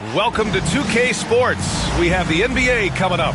Welcome to 2K Sports. We have the NBA coming up.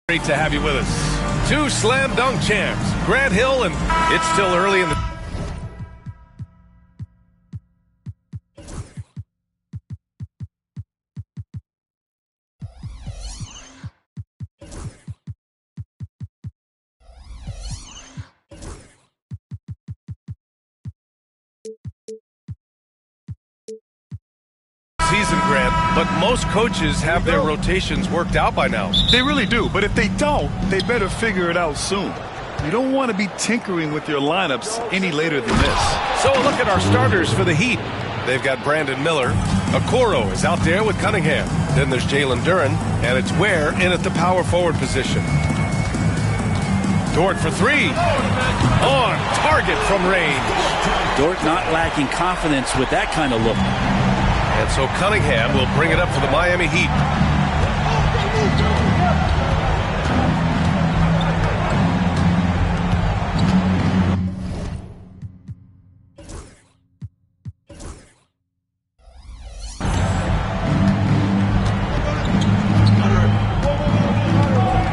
Great to have you with us. Two slam dunk champs, Grant Hill, and it's still early in the season, Grant, but most coaches have their rotations worked out by now. They really do, but if they don't, they better figure it out soon. You don't want to be tinkering with your lineups any later than this. So a look at our starters for the Heat. They've got Brandon Miller. Okoro is out there with Cunningham. Then there's Jalen Duren, and it's Ware in at the power forward position. Dort for three. On target from range. Dort not lacking confidence with that kind of look. And so Cunningham will bring it up for the Miami Heat.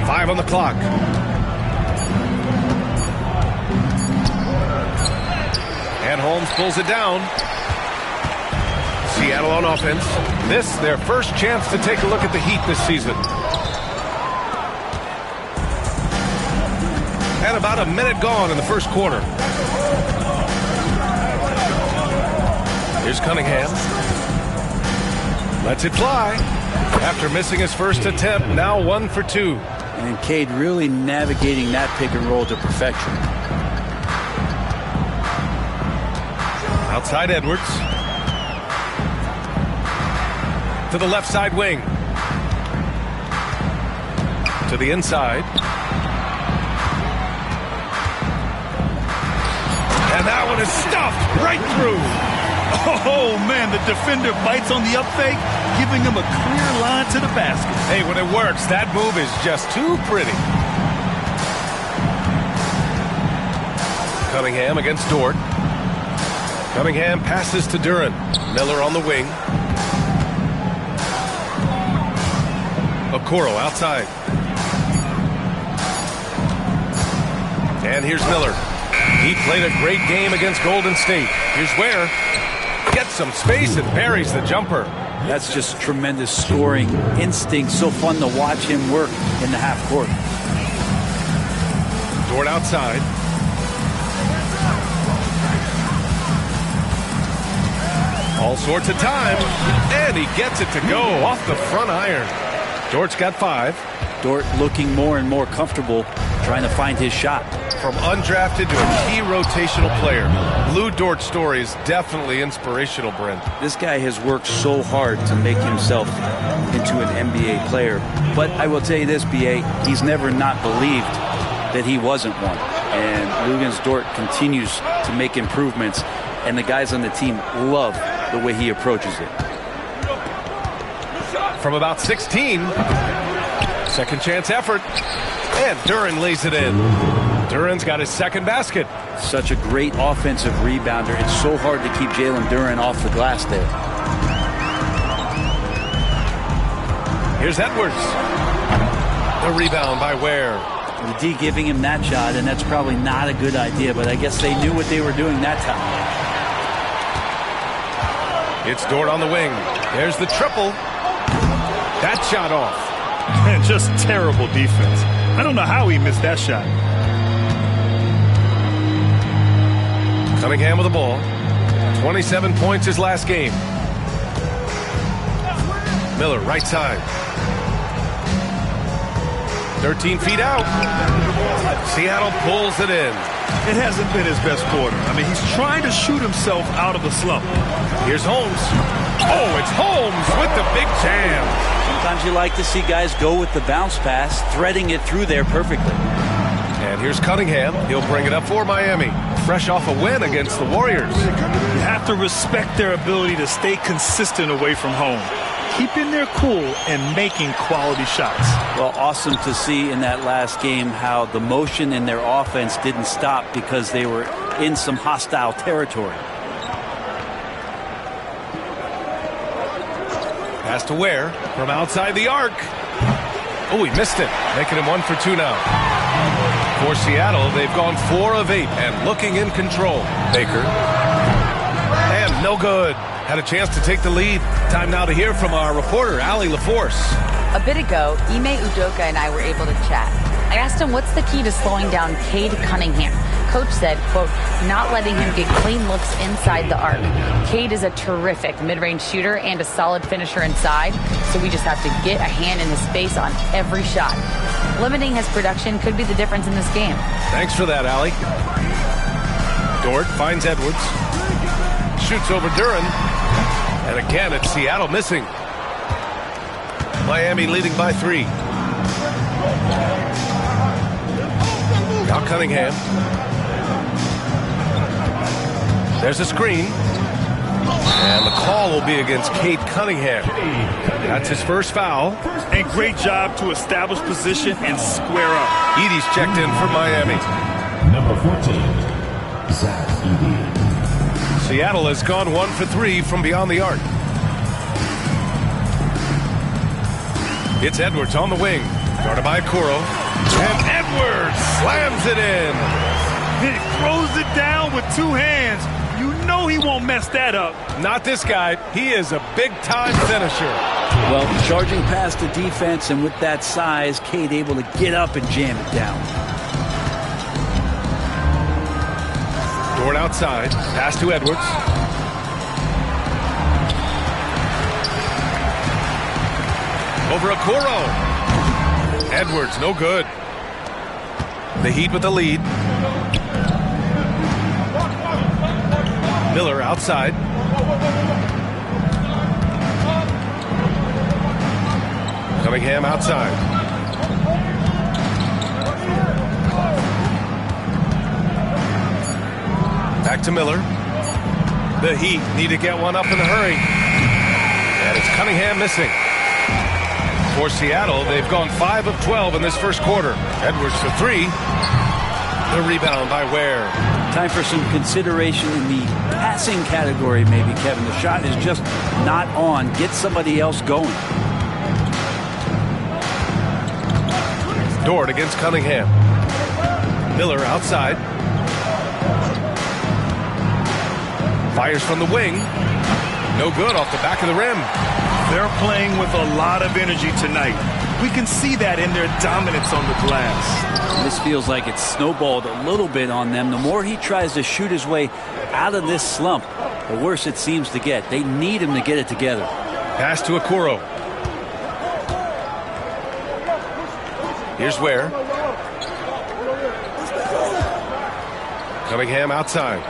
Five on the clock. And Holmes pulls it down. Seattle on offense. This, their first chance to take a look at the Heat this season. And about a minute gone in the first quarter. Here's Cunningham. Lets it fly. After missing his first attempt, now 1 for 2. And Cade really navigating that pick and roll to perfection. Outside Edwards. To the left side wing. To the inside. And that one is stuffed right through. Oh, man, the defender bites on the up fake, giving him a clear line to the basket. Hey, when it works, that move is just too pretty. Cunningham against Dort. Cunningham passes to Duren. Miller on the wing. Okoro outside. And here's Miller. He played a great game against Golden State. Here's Ware. Gets some space and buries the jumper. That's just tremendous scoring instinct. So fun to watch him work in the half court. Dort outside. All sorts of time. And he gets it to go off the front iron. Dort's got 5. Dort looking more and more comfortable trying to find his shot. From undrafted to a key rotational player, Lou Dort's story is definitely inspirational, Brent. This guy has worked so hard to make himself into an NBA player. But I will tell you this, B.A., he's never not believed that he wasn't one. And Luguentz Dort continues to make improvements, and the guys on the team love the way he approaches it. From about 16, second chance effort, and Duren lays it in. Duren's got his second basket. Such a great offensive rebounder. It's so hard to keep Jalen Duren off the glass there. Here's Edwards. The rebound by Ware. The D giving him that shot, and that's probably not a good idea, but I guess they knew what they were doing that time. It's Dort on the wing. There's the triple. That shot off. And just terrible defense. I don't know how he missed that shot. Cunningham with the ball. 27 points his last game. Miller, right side. 13 feet out. Seattle pulls it in. It hasn't been his best quarter. I mean, he's trying to shoot himself out of the slump. Here's Holmes. Oh, it's Holmes with the big jam. Sometimes you like to see guys go with the bounce pass, threading it through there perfectly. And here's Cunningham. He'll bring it up for Miami. Fresh off a win against the Warriors. You have to respect their ability to stay consistent away from home, keeping their cool and making quality shots. Well, awesome to see in that last game how the motion in their offense didn't stop because they were in some hostile territory. Pass to Ware from outside the arc. Oh, he missed it, making him 1 for 2 now. For Seattle, they've gone 4 of 8 and looking in control. Baker. And no good. Had a chance to take the lead. Time now to hear from our reporter, Allie LaForce. A bit ago, Ime Udoka and I were able to chat. I asked him what's the key to slowing down Cade Cunningham. Coach said, quote, not letting him get clean looks inside the arc. Cade is a terrific mid-range shooter and a solid finisher inside, so we just have to get a hand in his face on every shot. Limiting his production could be the difference in this game. Thanks for that, Allie. Dort finds Edwards. Shoots over Duran. And again, it's Seattle missing. Miami leading by 3. Now Cunningham. There's a screen. And the call will be against Cade Cunningham. That's his first foul. And great job to establish position and square up. Edey's checked in for Miami. Number 14, Zach Edey. Seattle has gone 1 for 3 from beyond the arc. It's Edwards on the wing. Guarded by Okoro. And Edwards slams it in. He throws it down with 2 hands. You know he won't mess that up. Not this guy. He is a big-time finisher. Well, charging past the defense, and with that size, Cade able to get up and jam it down. Dort outside. Pass to Edwards. Over Okoro. Edwards, no good. The Heat with the lead. Miller outside. Cunningham outside. Back to Miller. The Heat need to get one up in a hurry. And it's Cunningham missing. For Seattle, they've gone 5 of 12 in this first quarter. Edwards for 3. The rebound by Ware. Time for some consideration in the passing category, maybe, Kevin. The shot is just not on. Get somebody else going. Dort against Cunningham. Miller outside. Fires from the wing. No good off the back of the rim. They're playing with a lot of energy tonight. We can see that in their dominance on the glass. This feels like it's snowballed a little bit on them. The more he tries to shoot his way out of this slump, the worse it seems to get. They need him to get it together. Pass to Okoro. Here's Ware. Cunningham outside.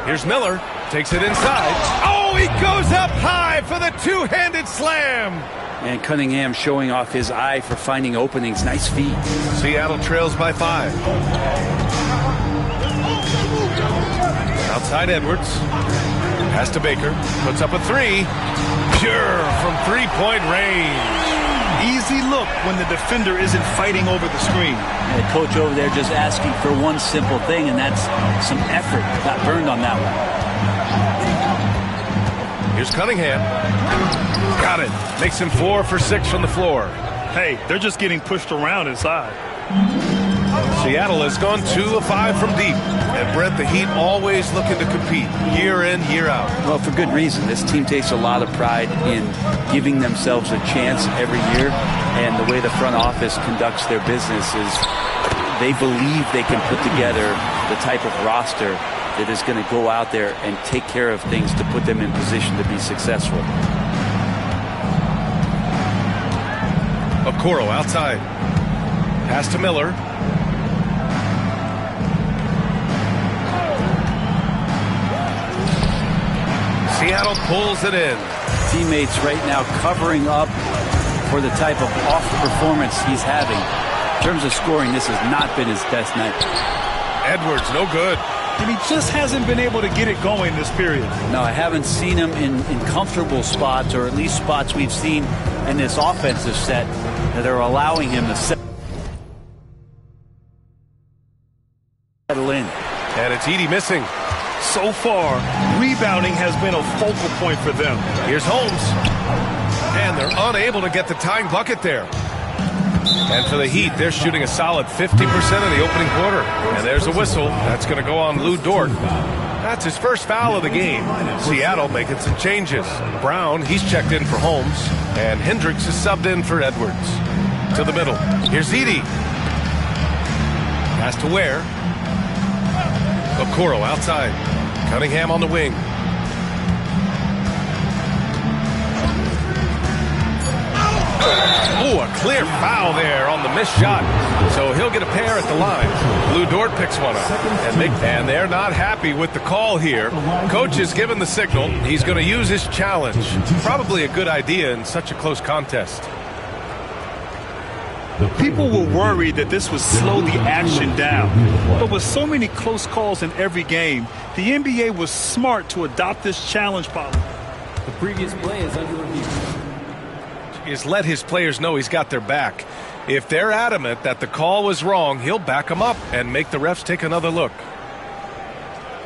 Here's Miller. Takes it inside. Oh, he goes up high for the two-handed slam. And Cunningham showing off his eye for finding openings. Nice feed. Seattle trails by 5. Outside Edwards. Pass to Baker. Puts up a 3. Pure from three-point range. Easy look when the defender isn't fighting over the screen. And the coach over there just asking for one simple thing, and that's some effort. Got burned on that one. Here's Cunningham. Got it. Makes him 4 for 6 from the floor. Hey, they're just getting pushed around inside. Seattle has gone 2 of 5 from deep. And Brent, the Heat always looking to compete year in, year out. Well, for good reason. This team takes a lot of pride in giving themselves a chance every year. And the way the front office conducts their business is they believe they can put together the type of roster that is going to go out there and take care of things to put them in position to be successful. Okoro outside. Pass to Miller. Seattle pulls it in. Teammates right now covering up for the type of off performance he's having. In terms of scoring, this has not been his best night. Edwards, no good. And he just hasn't been able to get it going this period. No, I haven't seen him in comfortable spots, or at least spots we've seen in this offensive set that are allowing him to settle in. And it's Edey missing. So far, rebounding has been a focal point for them. Here's Holmes. And they're unable to get the tying bucket there. And for the Heat, they're shooting a solid 50% in the opening quarter. And there's a whistle. That's going to go on Lou Dort. That's his first foul of the game. Seattle making some changes. Brown, he's checked in for Holmes. And Hendricks is subbed in for Edwards. To the middle. Here's Edey. Pass to Ware. Okoro outside. Cunningham on the wing. Oh, a clear foul there on the missed shot. So he'll get a pair at the line. Lou Dort picks one up. And they're not happy with the call here. Coach has given the signal. He's going to use his challenge. Probably a good idea in such a close contest. People were worried that this would slow the action down. But with so many close calls in every game, the NBA was smart to adopt this challenge policy. The previous play is under review. Is let his players know he's got their back. If they're adamant that the call was wrong, he'll back them up and make the refs take another look.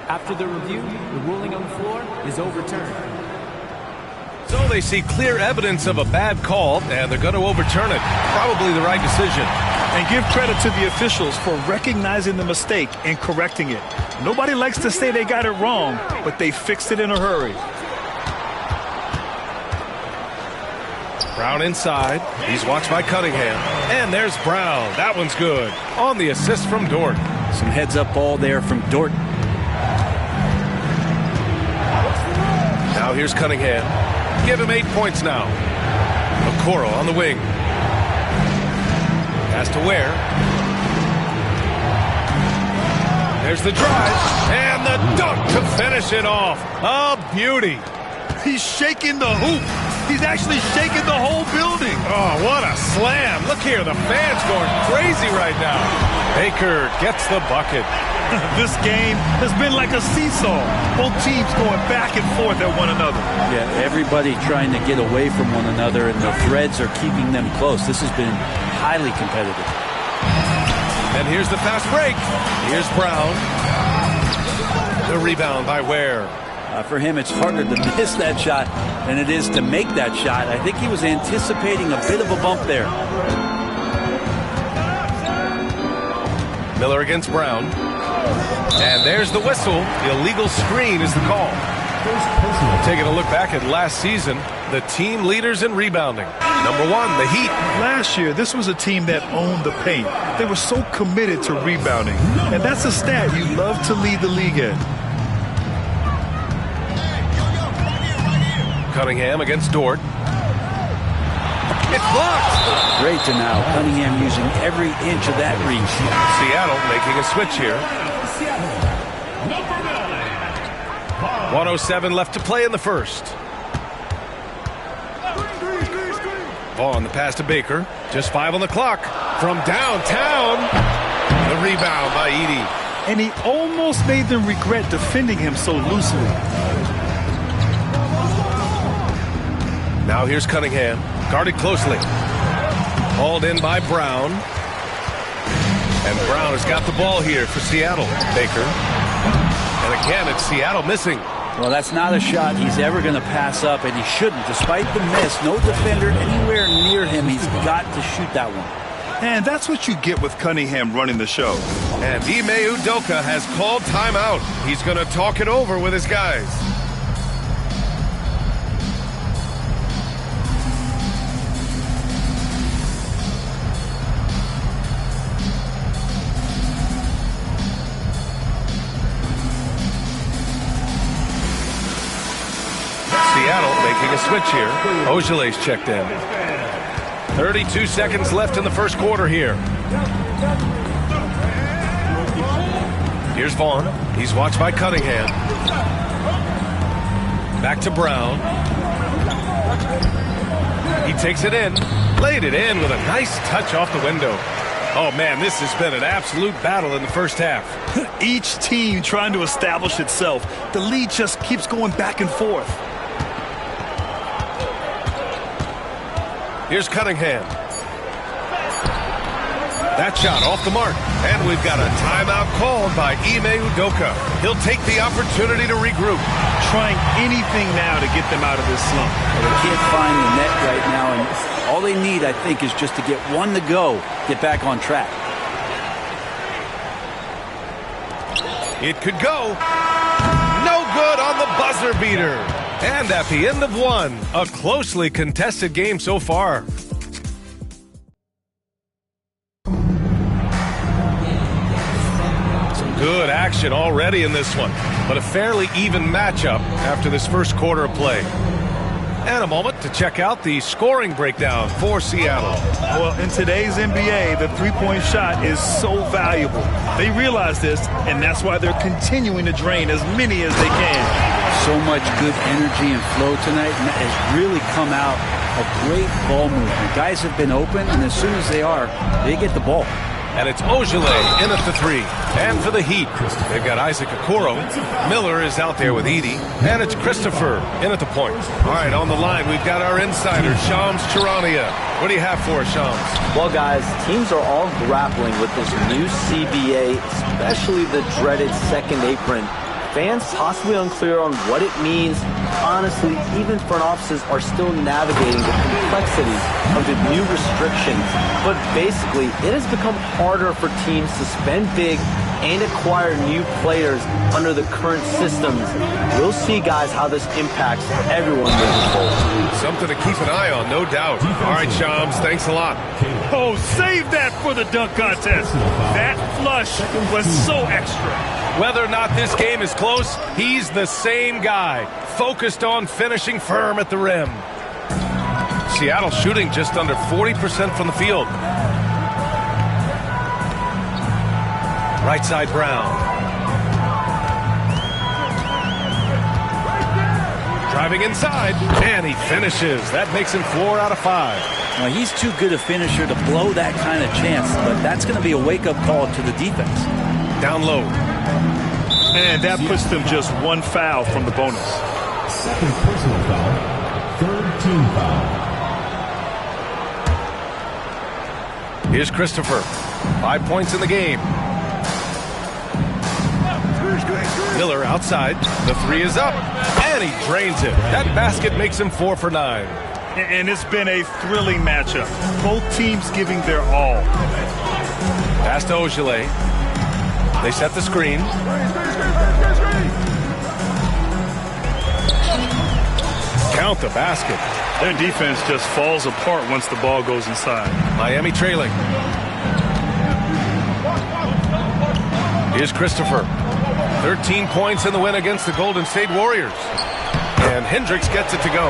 After the review, the ruling on the floor is overturned. So they see clear evidence of a bad call, and they're going to overturn it. Probably the right decision. And give credit to the officials for recognizing the mistake and correcting it. Nobody likes to say they got it wrong, but they fixed it in a hurry. Brown inside. He's watched by Cunningham. And there's Brown. That one's good. On the assist from Dort. Some heads-up ball there from Dort. Now here's Cunningham. Give him 8 points now. Okoro on the wing. Pass to Ware. There's the drive. And the dunk to finish it off. A beauty. He's shaking the hoop. He's actually shaking the whole building. Oh, what a slam. Look here, the fans going crazy right now. Baker gets the bucket. This game has been like a seesaw. Both teams going back and forth at one another. Yeah, everybody trying to get away from one another, and the threads are keeping them close. This has been highly competitive. And here's the fast break. Here's Brown. The rebound by Ware. For him, it's harder to miss that shot than it is to make that shot. I think he was anticipating a bit of a bump there. Miller against Brown. And there's the whistle. Illegal screen is the call. Taking a look back at last season, the team leaders in rebounding. Number one, the Heat. Last year, this was a team that owned the paint. They were so committed to rebounding. And that's a stat you love to lead the league in. Cunningham against Dort. It's blocked. Great to now. Cunningham using every inch of that reach. Seattle making a switch here. 1:07 left to play in the first. Vaughn, the pass to Baker. Just 5 on the clock. From downtown. The rebound by Edey. And he almost made them regret defending him so loosely. Now here's Cunningham. Guarded closely. Hauled in by Brown. And Brown has got the ball here for Seattle. Baker. And again, it's Seattle missing. Well, that's not a shot he's ever going to pass up, and he shouldn't. Despite the miss, no defender anywhere near him. He's got to shoot that one. And that's what you get with Cunningham running the show. And Ime Udoka has called timeout. He's going to talk it over with his guys. Seattle making a switch here. Ojelé's checked in. 32 seconds left in the first quarter here. Here's Vaughn. He's watched by Cunningham. Back to Brown. He takes it in. Laid it in with a nice touch off the window. Oh, man, this has been an absolute battle in the first half. Each team trying to establish itself. The lead just keeps going back and forth. Here's Cunningham. That shot off the mark. And we've got a timeout called by Ime Udoka. He'll take the opportunity to regroup. Trying anything now to get them out of this slump. Well, they can't find the net right now, and all they need, I think, is just to get one to go, get back on track. It could go. No good on the buzzer beater. And at the end of one, a closely contested game so far. Some good action already in this one, but a fairly even matchup after this first quarter of play. And a moment to check out the scoring breakdown for Seattle. Well, in today's NBA, the three-point shot is so valuable. They realize this, and that's why they're continuing to drain as many as they can. So much good energy and flow tonight, and that has really come out of great ball movement. Guys have been open, and as soon as they are, they get the ball. And it's Ojale in at the three. And for the Heat, they've got Isaac Okoro. Miller is out there with Edey. And it's Christopher in at the point. All right, on the line, we've got our insider, Shams Charania. What do you have for us, Shams? Well, guys, teams are all grappling with this new CBA, especially the dreaded second apron. Fans possibly unclear on what it means. Honestly, even front offices are still navigating the complexities of the new restrictions. But basically, it has become harder for teams to spend big and acquire new players under the current systems. We'll see, guys, how this impacts everyone moving forward. Something to keep an eye on, no doubt. All right, Shams, thanks a lot. Oh, save that for the dunk contest. That flush was so extra. Whether or not this game is close, he's the same guy, focused on finishing firm at the rim. Seattle shooting just under 40% from the field. Right side, Brown. Driving inside, and he finishes. That makes him 4 out of 5. Now, he's too good a finisher to blow that kind of chance, but that's going to be a wake-up call to the defense. Down low. And that puts them just one foul from the bonus. Second personal foul. Third team foul. Here's Christopher. 5 points in the game. Miller outside. The three is up. And he drains it. That basket makes him 4 for 9. And it's been a thrilling matchup. Both teams giving their all. Pass to Ojale. They set the screen. Count the basket. Their defense just falls apart once the ball goes inside. Miami trailing. Here's Christopher. 13 points in the win against the Golden State Warriors. And Hendricks gets it to go.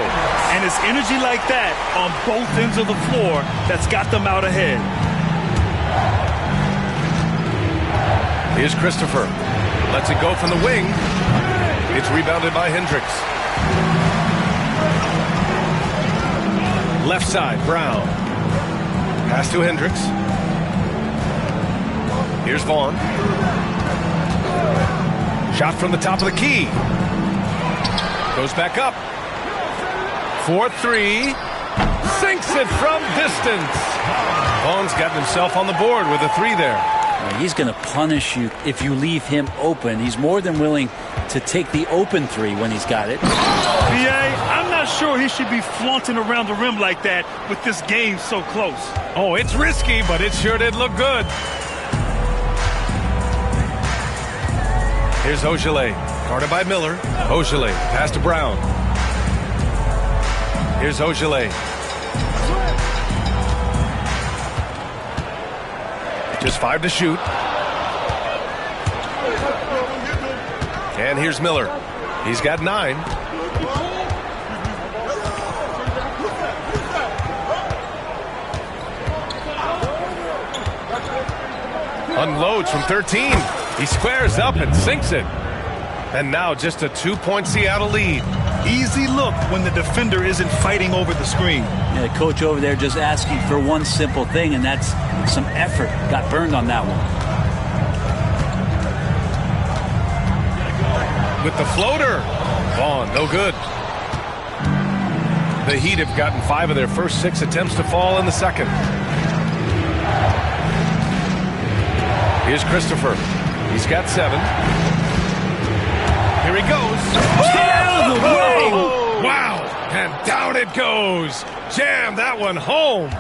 And it's energy like that on both ends of the floor that's got them out ahead. Here's Christopher. Lets it go from the wing. It's rebounded by Hendricks. Left side, Brown. Pass to Hendricks. Here's Vaughn. Shot from the top of the key. Goes back up. 4-3. Sinks it from distance. Vaughn's gotten himself on the board with a 3 there. He's going to punish you if you leave him open. He's more than willing to take the open 3 when he's got it. I'm not sure he should be flaunting around the rim like that with this game so close. Oh, it's risky, but it sure did look good. Here's Ojale, guarded by Miller. Ojale, pass to Brown. Here's Ojale. Just 5 to shoot. And here's Miller. He's got 9. Unloads from 13. He squares up and sinks it. And now just a 2-point Seattle lead. easy look when the defender isn't fighting over the screen. Yeah, the coach over there just asking for one simple thing, and that's some effort. Got burned on that one. With the floater. Vaughn, no good. The Heat have gotten 5 of their first 6 attempts to fall in the second. Here's Christopher. He's got 7. Here he goes. Out of the way! Wow! And down it goes. Jam that one home.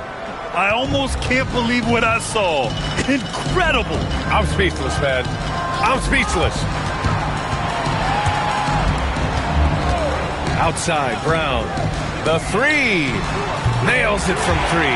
I almost can't believe what I saw. Incredible. I'm speechless, man. I'm speechless. Outside, Brown. The 3. Nails it from 3.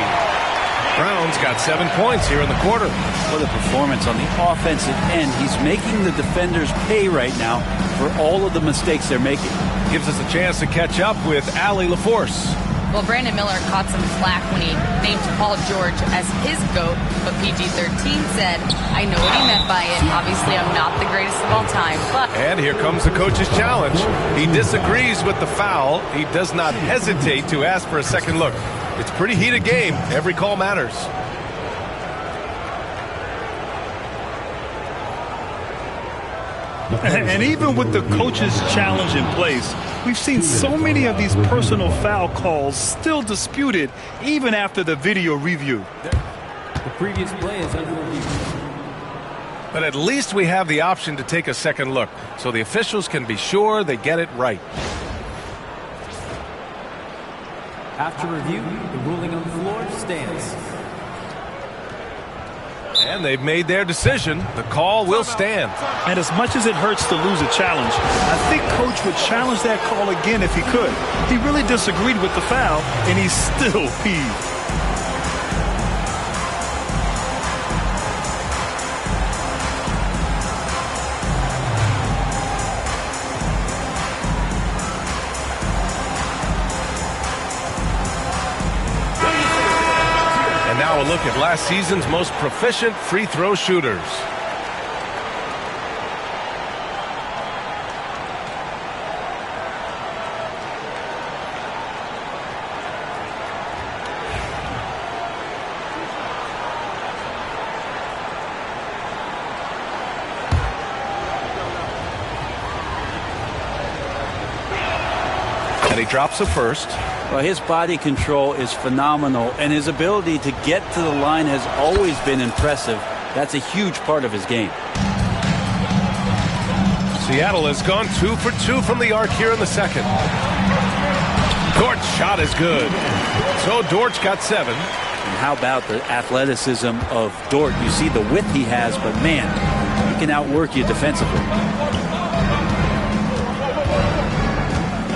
Brown's got 7 points here in the quarter. What a performance on the offensive end. He's making the defenders pay right now for all of the mistakes they're making. Gives us a chance to catch up with Allie LaForce. Well, Brandon Miller caught some flack when he named Paul George as his GOAT, but PG-13 said, I know what he meant by it. Obviously, I'm not the greatest of all time, but... And here comes the coach's challenge. He disagrees with the foul. He does not hesitate to ask for a second look. It's a pretty heated game. Every call matters. And even with the coach's challenge in place, we've seen so many of these personal foul calls still disputed even after the video review. The previous play is under review. But at least we have the option to take a second look, so the officials can be sure they get it right. After review, the ruling on the floor stands. And they've made their decision. The call will stand. And as much as it hurts to lose a challenge, I think Coach would challenge that call again if he could. He really disagreed with the foul, and he's still peeved. And now a look at last season's most proficient free throw shooters. And he drops a first. Well, his body control is phenomenal, and his ability to get to the line has always been impressive. That's a huge part of his game. Seattle has gone 2 for 2 from the arc here in the second. Dort's shot is good. So Dort's got 7. And how about the athleticism of Dort? You see the width he has, but man, he can outwork you defensively.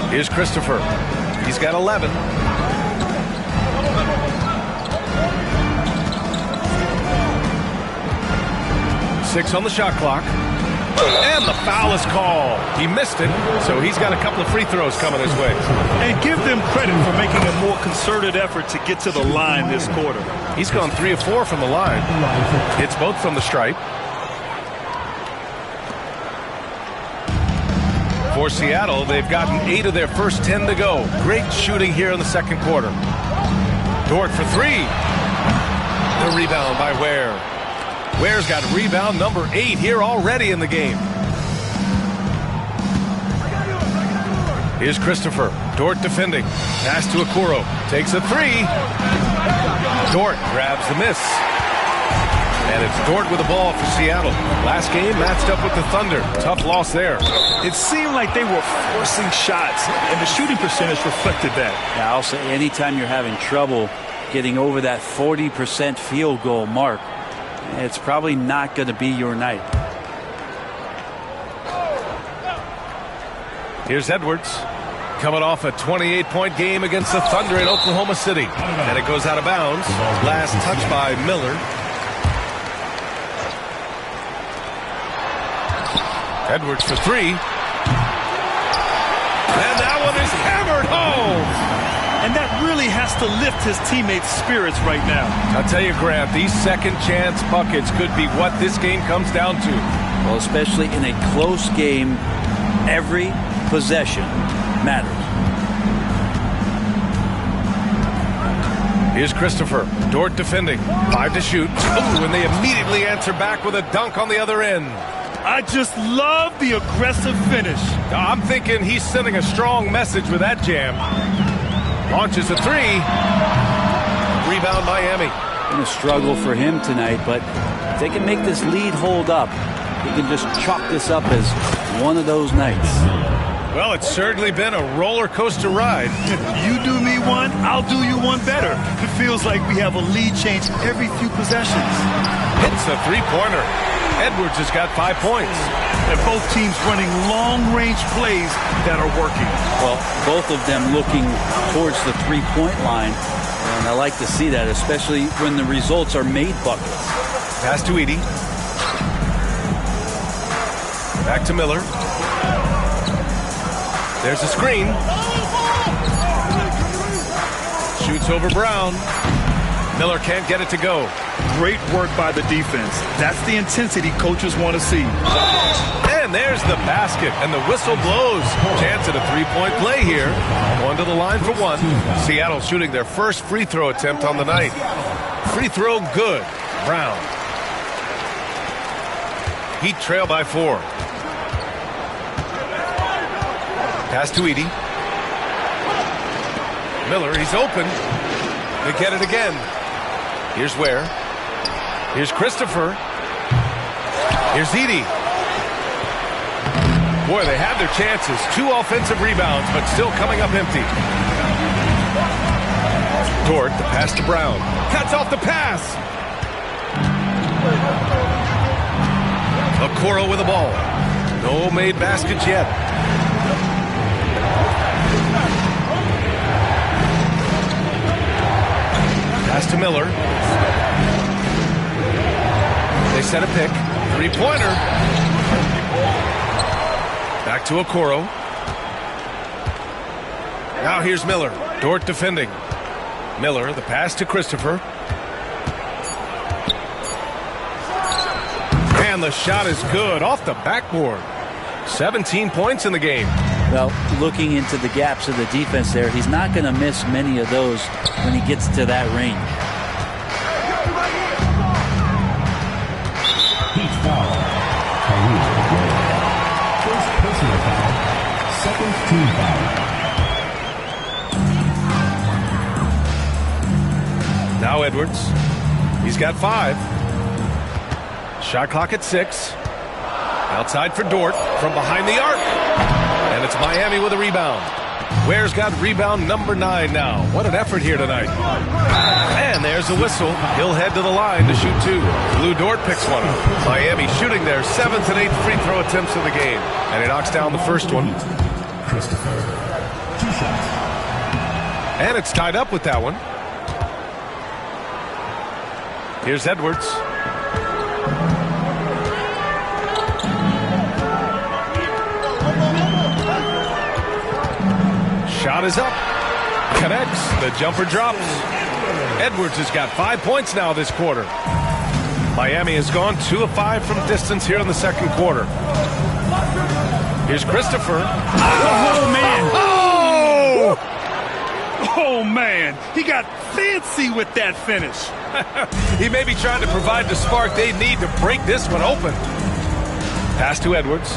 Here's Christopher. He's got 11. Six on the shot clock. And the foul is called. He missed it, so he's got a couple of free throws coming his way. And give them credit for making a more concerted effort to get to the line this quarter. He's gone 3 of 4 from the line. Hits both from the stripe. For Seattle, they've gotten 8 of their first 10 to go. Great shooting here in the second quarter. Dort for 3. The rebound by Ware. Ware's got rebound number 8 here already in the game. Here's Christopher. Dort defending. Pass to Okoro. Takes a 3. Dort grabs the miss. And it's Dort with the ball for Seattle. Last game matched up with the Thunder. Tough loss there. It seemed like they were forcing shots, and the shooting percentage reflected that. Yeah, I'll say anytime you're having trouble getting over that 40% field goal mark, it's probably not going to be your night. Here's Edwards. Coming off a 28-point game against the Thunder in Oklahoma City. And it goes out of bounds. Last touch by Miller. Edwards for 3. And that one is hammered home. And that really has to lift his teammates' spirits right now. I'll tell you, Grant, these second chance buckets could be what this game comes down to. Well, especially in a close game, every possession matters. Here's Christopher. Dort defending. 5 to shoot. Ooh, and they immediately answer back with a dunk on the other end. I just love the aggressive finish. I'm thinking he's sending a strong message with that jam. Launches a 3. Rebound Miami. Going to struggle for him tonight, but if they can make this lead hold up, he can just chalk this up as one of those nights. Well, it's certainly been a roller coaster ride. You do me one, I'll do you one better. It feels like we have a lead change every few possessions. Hits a three-pointer. Edwards has got 5 points. And both teams running long-range plays that are working. Well, both of them looking towards the three-point line. And I like to see that, especially when the results are made buckets. Pass to Edey. Back to Miller. There's a screen. Shoots over Brown. Miller can't get it to go. Great work by the defense. That's the intensity coaches want to see. And there's the basket, and the whistle blows. Chance at a three-point play here. Going to the line for 1. Seattle shooting their first free throw attempt on the night. Free throw good. Brown. Heat trail by 4. Pass to Edey. Miller, he's open. They get it again. Here's Ware. Here's Christopher. Here's Edey. Boy, they have their chances. 2 offensive rebounds, but still coming up empty. Dort, the pass to Brown. Cuts off the pass. Okoro with the ball. No made baskets yet. Pass to Miller. They set a pick. Three-pointer. Back to Okoro. Now here's Miller. Dort defending. Miller, the pass to Christopher. And the shot is good off the backboard. 17 points in the game. Well, looking into the gaps of the defense there, he's not going to miss many of those when he gets to that range. Heat foul. First personal foul. Second team foul. Now Edwards. He's got 5. Shot clock at 6. Outside for Dort from behind the arc. And it's Miami with a rebound. Ware's got rebound number 9 now. What an effort here tonight. And there's a whistle. He'll head to the line to shoot 2. Lou Dort picks one up. Miami shooting their 7th and 8th free throw attempts of the game. And he knocks down the first one. Christopher. 2 shots. And it's tied up with that one. Here's Edwards. Shot is up. Connects. The jumper drops. Edwards has got 5 points now this quarter. Miami has gone 2 of 5 from distance here in the second quarter. Here's Christopher. Oh, man. Oh! Oh, man. He got fancy with that finish. He may be trying to provide the spark they need to break this one open. Pass to Edwards.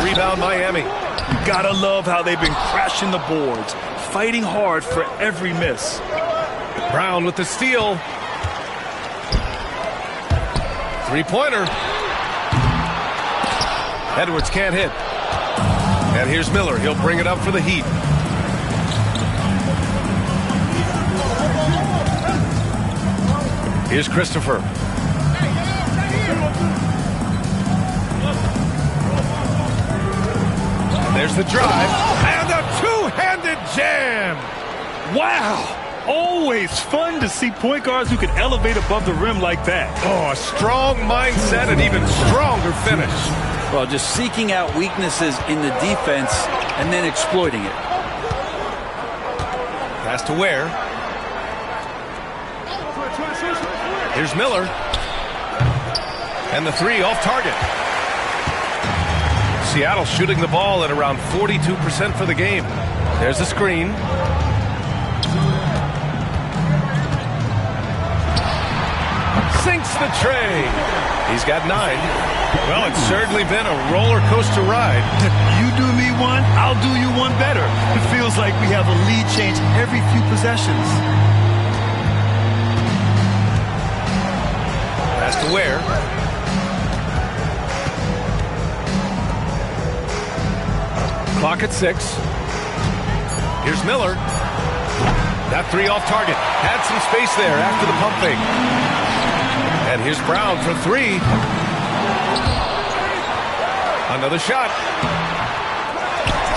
Rebound Miami. You gotta love how they've been crashing the boards, fighting hard for every miss. Brown with the steal. Three-pointer. Edwards can't hit. And here's Miller. He'll bring it up for the Heat. Here's Christopher. There's the drive, and a two-handed jam. Wow. Always fun to see point guards who can elevate above the rim like that. Oh, a strong mindset and even stronger finish. Well, just seeking out weaknesses in the defense and then exploiting it. Pass to Ware. Here's Miller. And the 3 off target. Seattle shooting the ball at around 42% for the game. There's a screen. Sinks the tray. He's got 9. Well, it's certainly been a roller coaster ride. You do me one, I'll do you one better. It feels like we have a lead change every few possessions. Pass to Ware. Clock at 6. Here's Miller. That 3 off target. Had some space there after the pump fake. And here's Brown for 3. Another shot.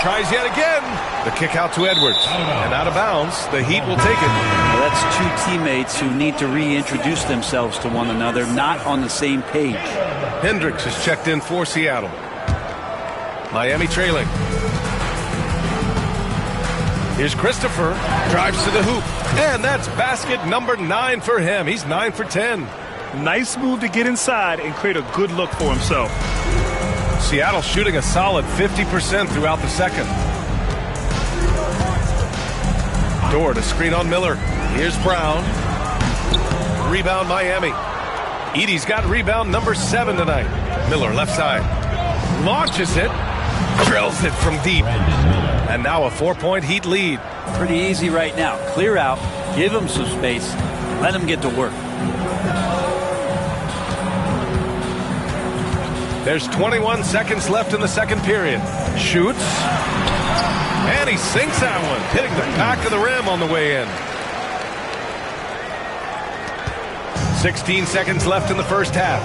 Tries yet again. The kick out to Edwards. And out of bounds. The Heat will take it. Well, that's two teammates who need to reintroduce themselves to one another, not on the same page. Hendricks is checked in for Seattle. Miami trailing. Here's Christopher. Drives to the hoop. And that's basket number 9 for him. He's 9 for 10. Nice move to get inside and create a good look for himself. Seattle shooting a solid 50% throughout the second. Dort to screen on Miller. Here's Brown. Rebound Miami. Edey's got rebound number 7 tonight. Miller left side. Launches it. Drills it from deep. And now a 4-point Heat lead. Pretty easy right now. Clear out. Give them some space. Let them get to work. There's 21 seconds left in the second period. Shoots. And he sinks that one, hitting the back of the rim on the way in. 16 seconds left in the first half.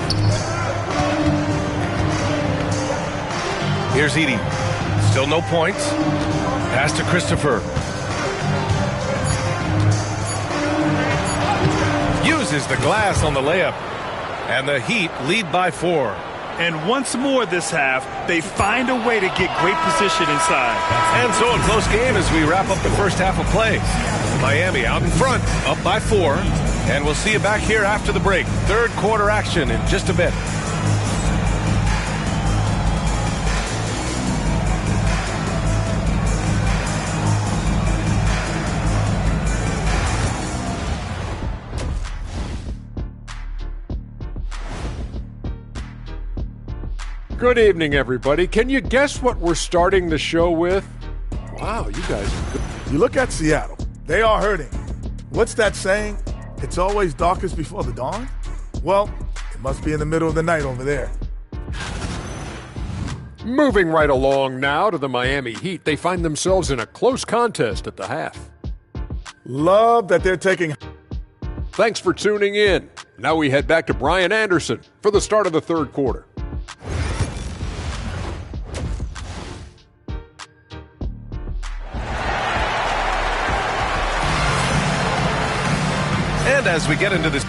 Here's Edey. Still no points. Pass to Christopher. Uses the glass on the layup. And the Heat lead by 4. And once more this half, they find a way to get great position inside. And so a close game as we wrap up the first half of play. Miami out in front, up by 4. And we'll see you back here after the break. Third quarter action in just a bit. Good evening, everybody. Can you guess what we're starting the show with? Wow, you guys are good. You look at Seattle. They are hurting. What's that saying? It's always darkest before the dawn? Well, it must be in the middle of the night over there. Moving right along now to the Miami Heat. They find themselves in a close contest at the half. Love that they're taking... Thanks for tuning in. Now we head back to Brian Anderson for the start of the third quarter. And as we get into this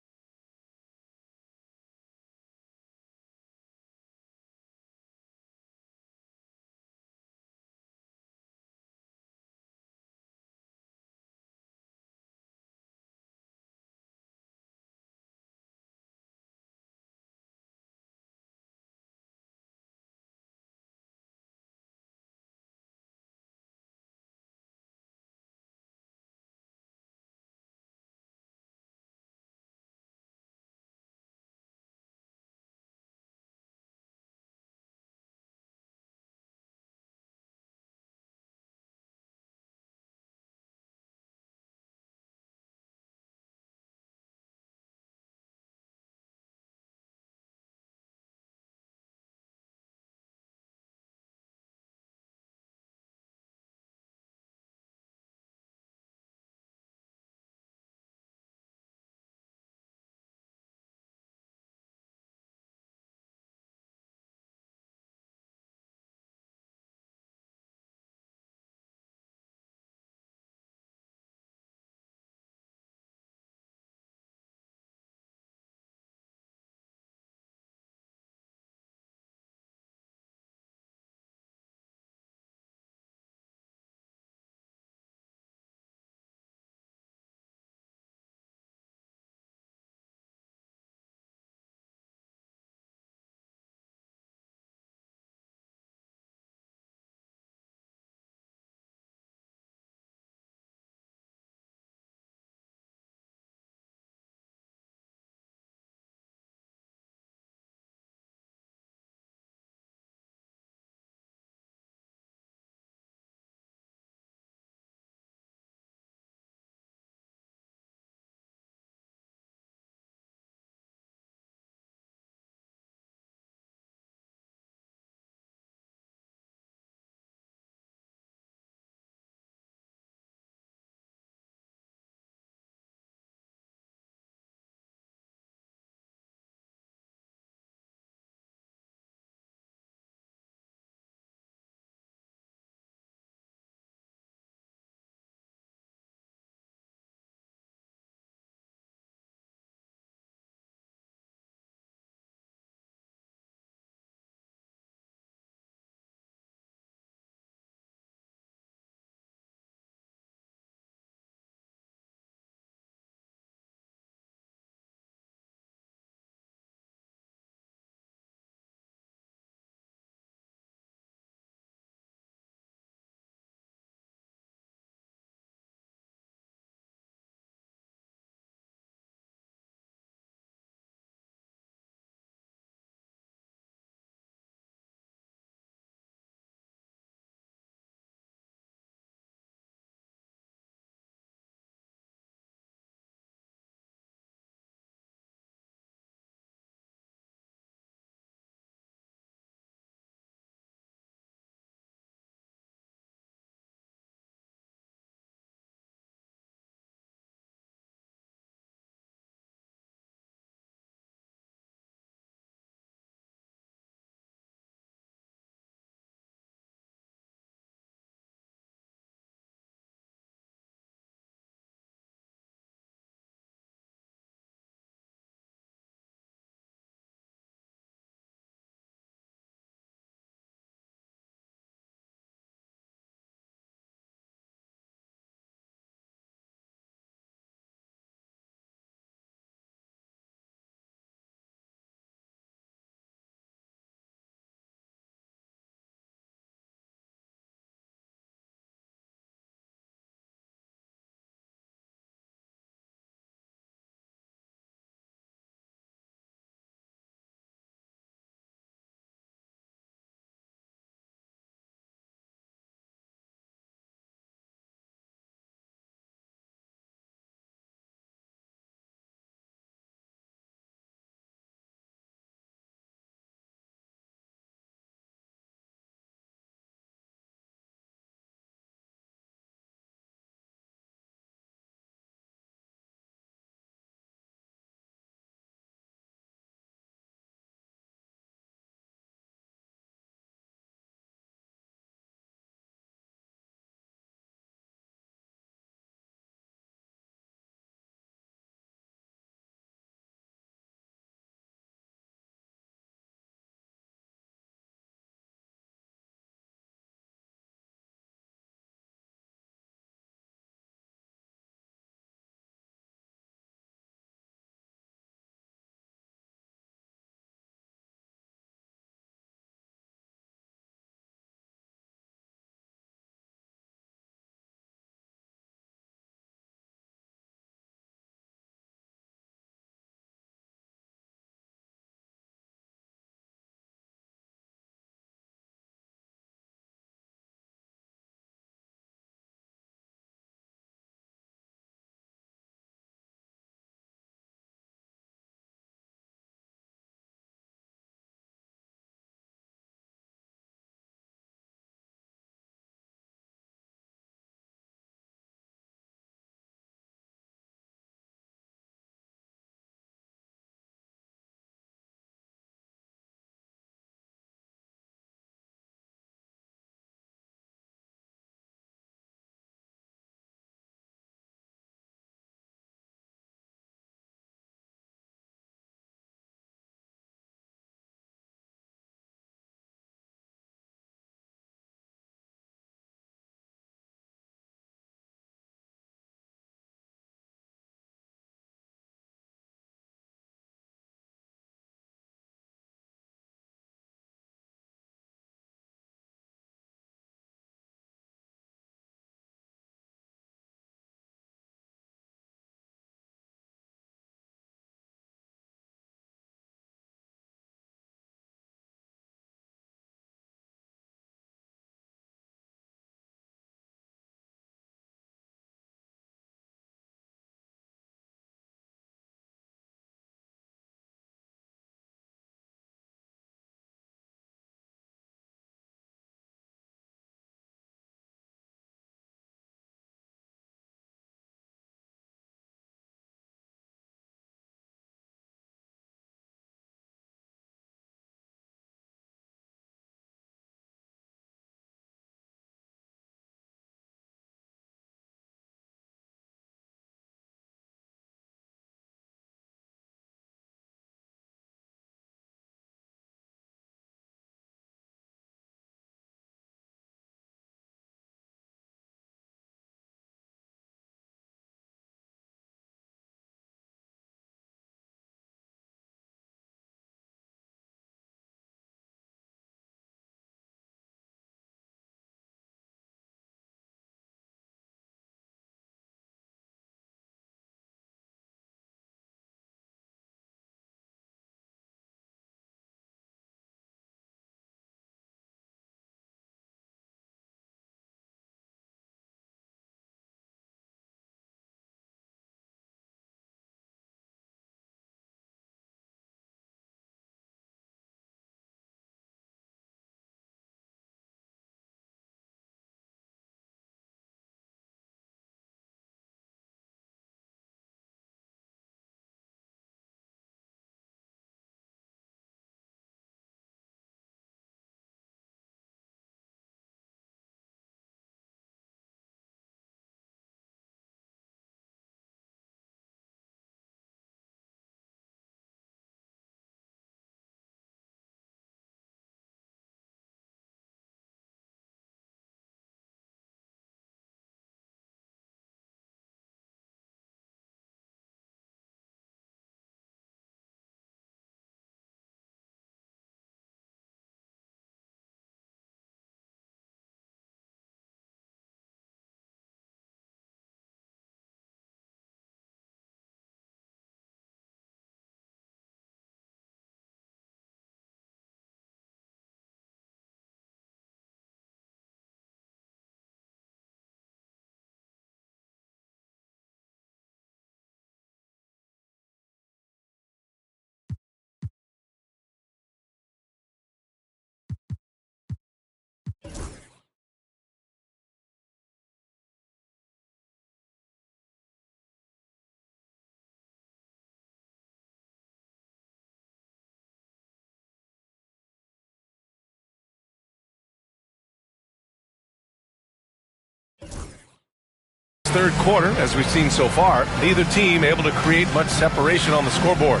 Third quarter, as we've seen so far, neither team able to create much separation on the scoreboard.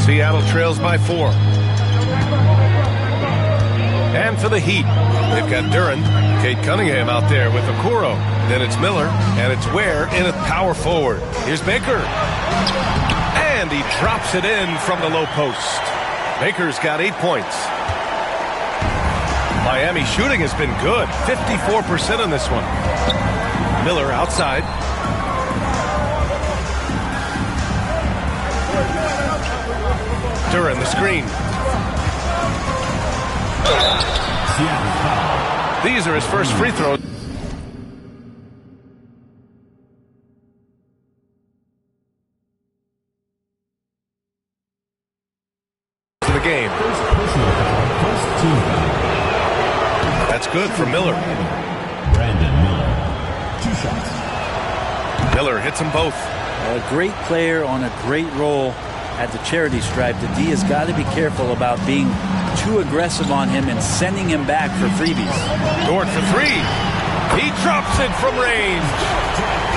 Seattle trails by 4. And for the Heat, they've got Duren, Cade Cunningham out there with Okoro. Then it's Miller, and it's Ware in at power forward. Here's Baker. And he drops it in from the low post. Baker's got 8 points. Miami shooting has been good. 54% in this one. Miller outside. Duren the screen. These are his first free throws. To the game. That's good for Miller. Brandon Miller. 2 shots. Miller hits them both. A great player on a great role at the charity stripe. The D has got to be careful about being too aggressive on him and sending him back for freebies. Dort for 3. He drops it from range.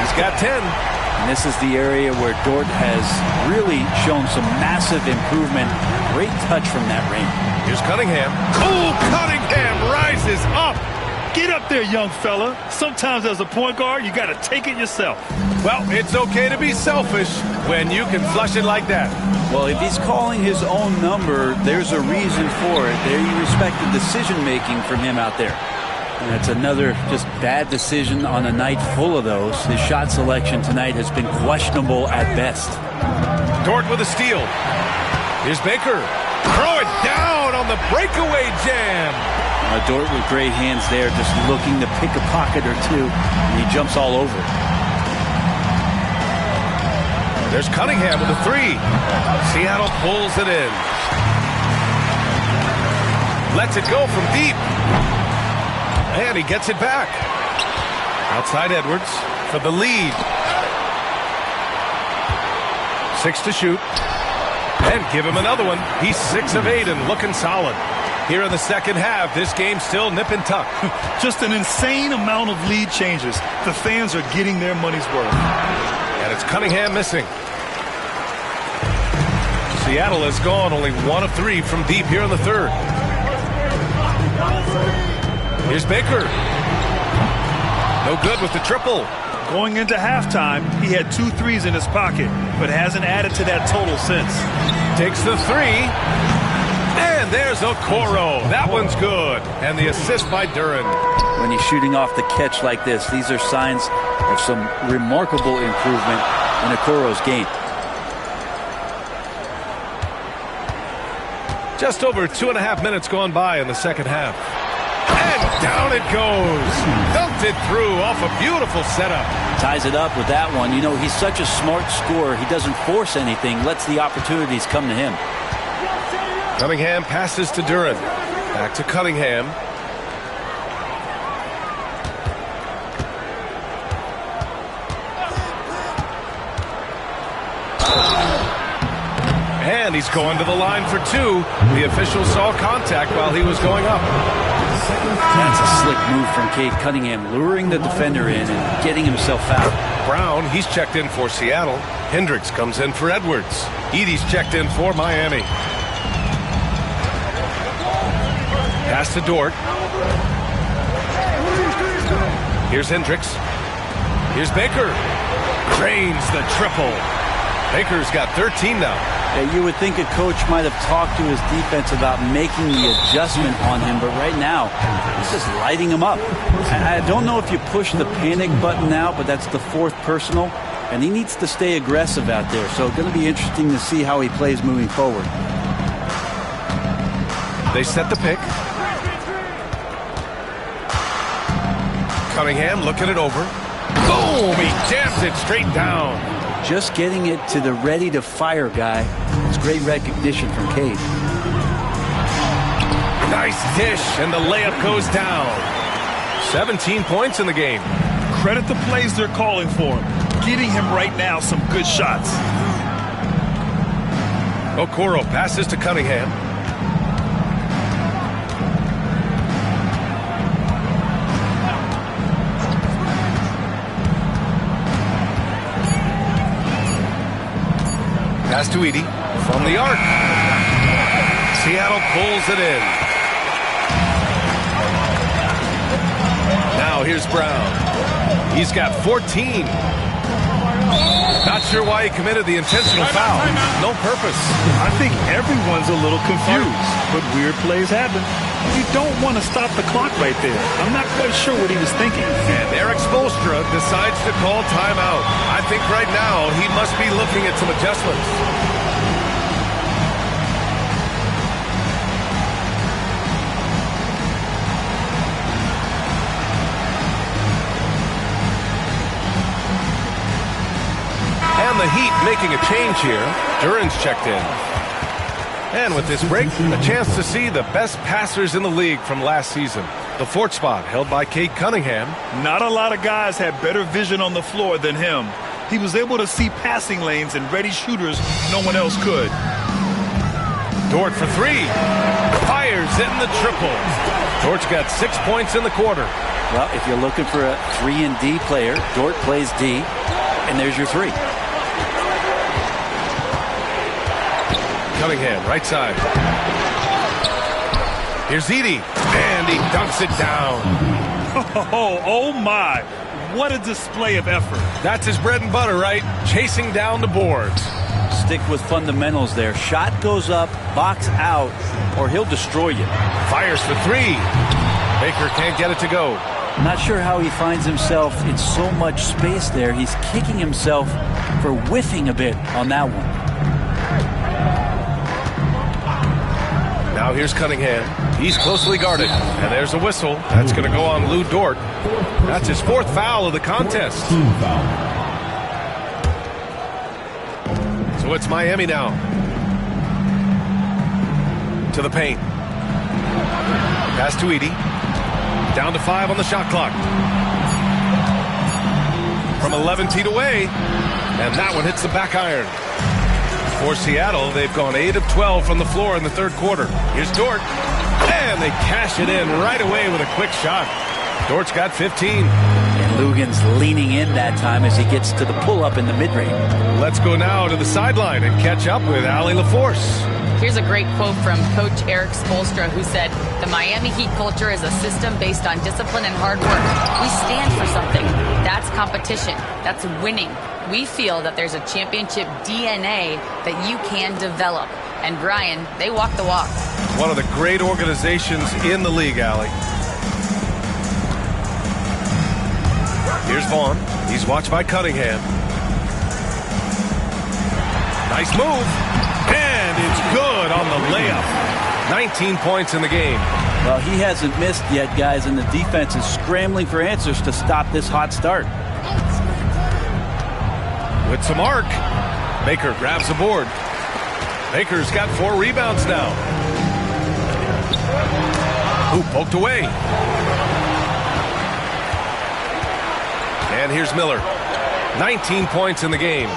He's got 10. And this is the area where Dort has really shown some massive improvement. Great touch from that range. Here's Cunningham. Oh, Cunningham rises up. Get up there, young fella. Sometimes as a point guard, you got to take it yourself. Well, it's okay to be selfish when you can flush it like that. Well, if he's calling his own number, there's a reason for it. There you respect the decision-making from him out there. And that's another just bad decision on a night full of those. His shot selection tonight has been questionable at best. Dort with a steal. Here's Baker. Throw it down on the breakaway jam. Dort with great hands there, just looking to pick a pocket or two, and he jumps all over. There's Cunningham with a 3. Seattle pulls it in. Lets it go from deep. And he gets it back. Outside Edwards for the lead. 6 to shoot. And give him another one. He's 6 of 8 and looking solid. Here in the second half, this game's still nip and tuck. Just an insane amount of lead changes. The fans are getting their money's worth. And it's Cunningham missing. Seattle has gone only 1 of 3 from deep here in the third. Here's Baker. No good with the triple. Going into halftime, he had 2 threes in his pocket, but hasn't added to that total since. Takes the 3. And there's Okoro. That one's good. And the assist by Duren. When he's shooting off the catch like this, these are signs of some remarkable improvement in Okoro's game. Just over 2.5 minutes gone by in the second half. And down it goes. Dumped it through off a beautiful setup. Ties it up with that one. You know, he's such a smart scorer. He doesn't force anything, lets the opportunities come to him. Cunningham passes to Duren. Back to Cunningham. And he's going to the line for 2. The official saw contact while he was going up. That's a slick move from Cade Cunningham, luring the defender in and getting himself out. Brown, he's checked in for Seattle. Hendricks comes in for Edwards. Edey's checked in for Miami. Pass to Dort. Here's Hendricks. Here's Baker. Cranes the triple. Baker's got 13 now. Yeah, you would think a coach might have talked to his defense about making the adjustment on him, but right now, he's just lighting him up. I don't know if you push the panic button now, but that's the 4th personal, and he needs to stay aggressive out there. So it's going to be interesting to see how he plays moving forward. They set the pick. Cunningham looking it over. Boom! He jams it straight down. Just getting it to the ready-to-fire guy. It's great recognition from Cade. Nice dish, and the layup goes down. 17 points in the game. Credit the the plays they're calling for him. Getting him right now some good shots. 4 Okoro passes to Cunningham. Pass to Edie from the arc. Seattle pulls it in. Now here's Brown. He's got 14. Not sure why he committed the intentional foul. No purpose. I think everyone's a little confused, but weird plays happen. You don't want to stop the clock right there. I'm not quite sure what he was thinking. And Eric Spoelstra decides to call timeout. I think right now he must be looking at some adjustments. And the Heat making a change here. Duran's checked in. And with this break, a chance to see the best passers in the league from last season. The fourth spot held by Cade Cunningham. Not a lot of guys had better vision on the floor than him. He was able to see passing lanes and ready shooters no one else could. Dort for three. Fires in the triple. Dort's got 6 points in the quarter. Well, if you're looking for a 3-and-D player, Dort plays D, and there's your three. Cunningham, right side. Here's Edie, and he dunks it down. Oh my. What a display of effort. That's his bread and butter, right? Chasing down the boards. Stick with fundamentals there. Shot goes up, box out, or he'll destroy you. Fires for three. Baker can't get it to go. Not sure how he finds himself in so much space there. He's kicking himself for whiffing a bit on that one. Now here's Cunningham. He's closely guarded. And there's a whistle. That's going to go on Lou Dort. That's his fourth foul of the contest. So it's Miami now. To the paint. Pass to Edie. Down to 5 on the shot clock. From 11 feet away. And that one hits the back iron. For Seattle, they've gone 8 of 12 from the floor in the third quarter. Here's Dort. And they cash it in right away with a quick shot. Dort's got 15. And Lugan's leaning in that time as he gets to the pull-up in the mid-range. Let's go now to the sideline and catch up with Allie LaForce. Here's a great quote from Coach Eric Spoelstra, who said, "The Miami Heat culture is a system based on discipline and hard work. We stand for something. That's competition. That's winning. We feel that there's a championship DNA that you can develop." And Brian, they walk the walk. One of the great organizations in the league, Allie. Here's Vaughn. He's watched by Cunningham. Nice move. And it's good on the layup. 19 points in the game. Well, he hasn't missed yet, guys, and the defense is scrambling for answers to stop this hot start. With some arc, Baker grabs the board. Baker's got 4 rebounds now. Hoop poked away. And here's Miller. 19 points in the game.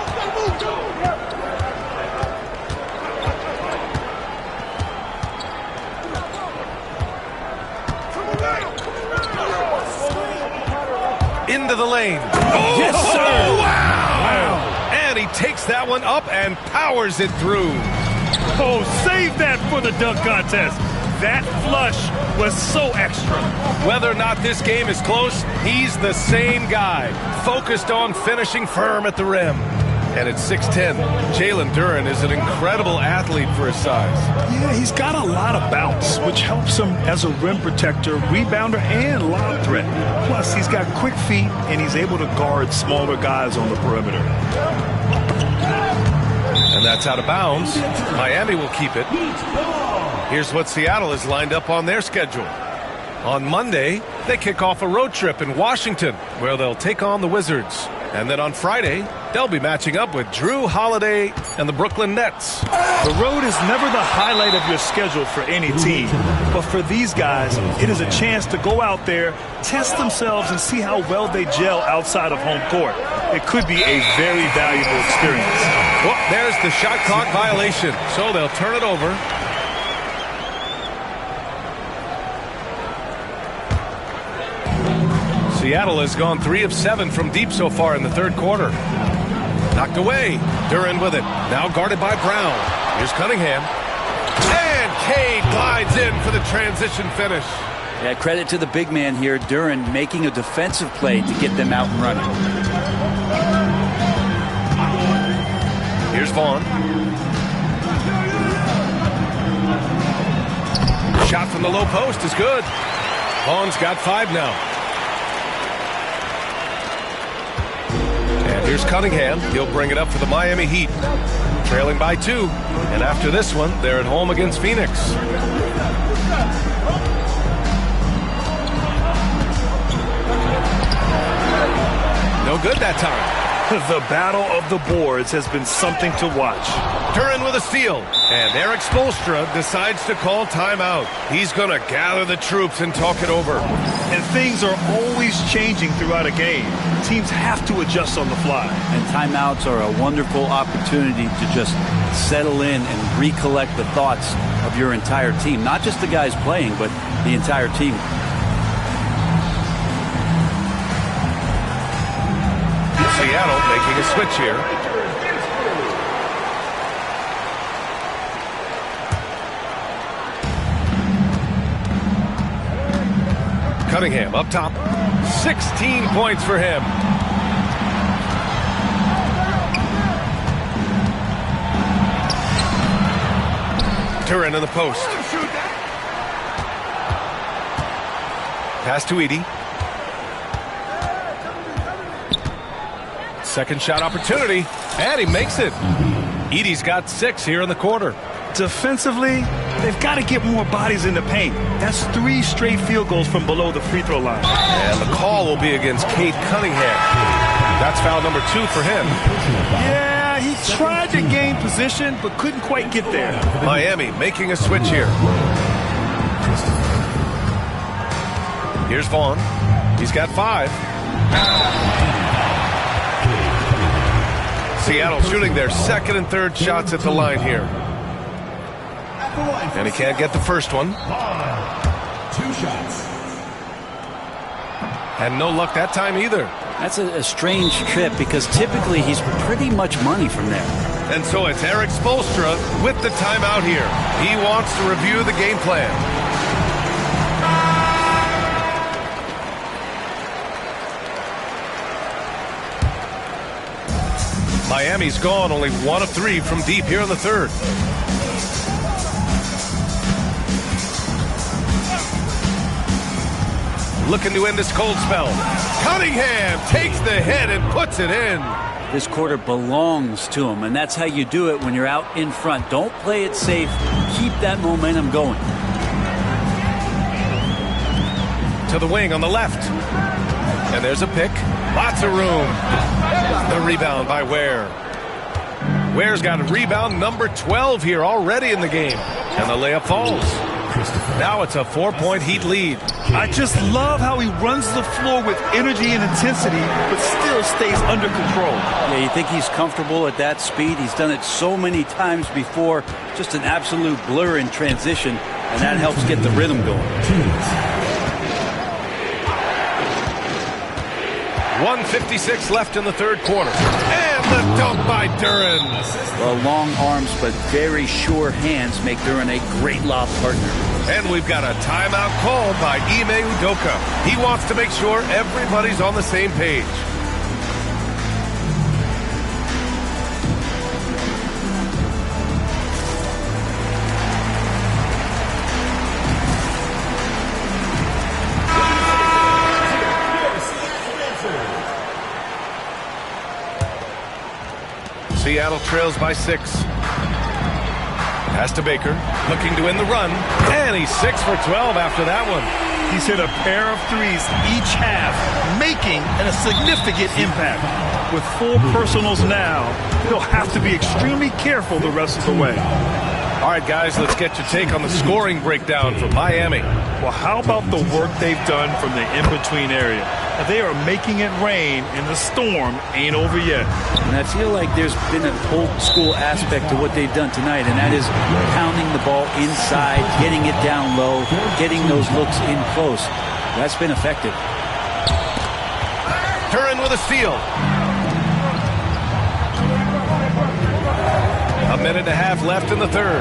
Into the lane. Oh, yes, sir. Oh, wow. And he takes that one up and powers it through. Oh, save that for the dunk contest. That flush was so extra. Whether or not this game is close, he's the same guy, focused on finishing firm at the rim. And at 6'10", Jalen Duran is an incredible athlete for his size. Yeah, he's got a lot of bounce, which helps him as a rim protector, rebounder, and lob threat. Plus, he's got quick feet, and he's able to guard smaller guys on the perimeter. And that's out of bounds. Miami will keep it. Here's what Seattle is lined up on their schedule. On Monday, they kick off a road trip in Washington, where they'll take on the Wizards. And then on Friday, they'll be matching up with Drew Holiday and the Brooklyn Nets. The road is never the highlight of your schedule for any team. But for these guys, it is a chance to go out there, test themselves, and see how well they gel outside of home court. It could be a very valuable experience. Well, there's the shot clock violation, so they'll turn it over. Seattle has gone 3 of 7 from deep so far in the third quarter. Knocked away. Duren with it. Now guarded by Brown. Here's Cunningham. And Cade glides in for the transition finish. Yeah, credit to the big man here, Duren, making a defensive play to get them out and running. Here's Vaughn. Shot from the low post is good. Vaughn's got 5 now. And here's Cunningham. He'll bring it up for the Miami Heat. Trailing by 2. And after this one, they're at home against Phoenix. No good that time. The battle of the boards has been something to watch. Duren with a steal. And Eric Spoelstra decides to call timeout. He's going to gather the troops and talk it over. And things are always changing throughout a game. Teams have to adjust on the fly. And timeouts are a wonderful opportunity to just settle in and recollect the thoughts of your entire team. Not just the guys playing, but the entire team. Seattle making a switch here. Cunningham up top. 16 points for him. Duren in the post. Pass to Edey. Second shot opportunity, and he makes it. Edey's got 6 here in the quarter. Defensively, they've got to get more bodies in the paint. That's 3 straight field goals from below the free throw line. And the call will be against Cade Cunningham. That's foul number 2 for him. Yeah, he tried to gain position, but couldn't quite get there. Miami making a switch here. Here's Vaughn. He's got 5. Seattle shooting their second and third shots at the line here. And he can't get the first one. 2 shots. And no luck that time either. That's a strange trip because typically he's pretty much money from there. And so it's Eric Spoelstra with the timeout here. He wants to review the game plan. Miami's gone only 1 of 3 from deep here in the third. Looking to end this cold spell. Cunningham takes the hit and puts it in. This quarter belongs to him, and that's how you do it when you're out in front. Don't play it safe. Keep that momentum going. To the wing on the left. And there's a pick. Lots of room. The rebound by Ware. Ware's got a rebound number 12 here already in the game. And the layup falls. Now it's a 4-point Heat lead. I just love how he runs the floor with energy and intensity, but still stays under control. Yeah, you think he's comfortable at that speed? He's done it so many times before. Just an absolute blur in transition, and that helps get the rhythm going. 1:56 left in the third quarter. And the dunk by Duren. Well, long arms but very sure hands make Duren a great lob partner. And we've got a timeout called by Ime Udoka. He wants to make sure everybody's on the same page. Seattle trails by 6. Pass to Baker, looking to win the run, and he's 6 for 12 after that one. He's hit a pair of threes each half, making a significant impact. With 4 personals now, he'll have to be extremely careful the rest of the way. All right, guys, let's get your take on the scoring breakdown for Miami. Well, how about the work they've done from the in-between area? They are making it rain, and the storm ain't over yet. And I feel like there's been an old-school aspect to what they've done tonight, and that is pounding the ball inside, getting it down low, getting those looks in close. That's been effective. Duren with a steal. A minute and a half left in the third.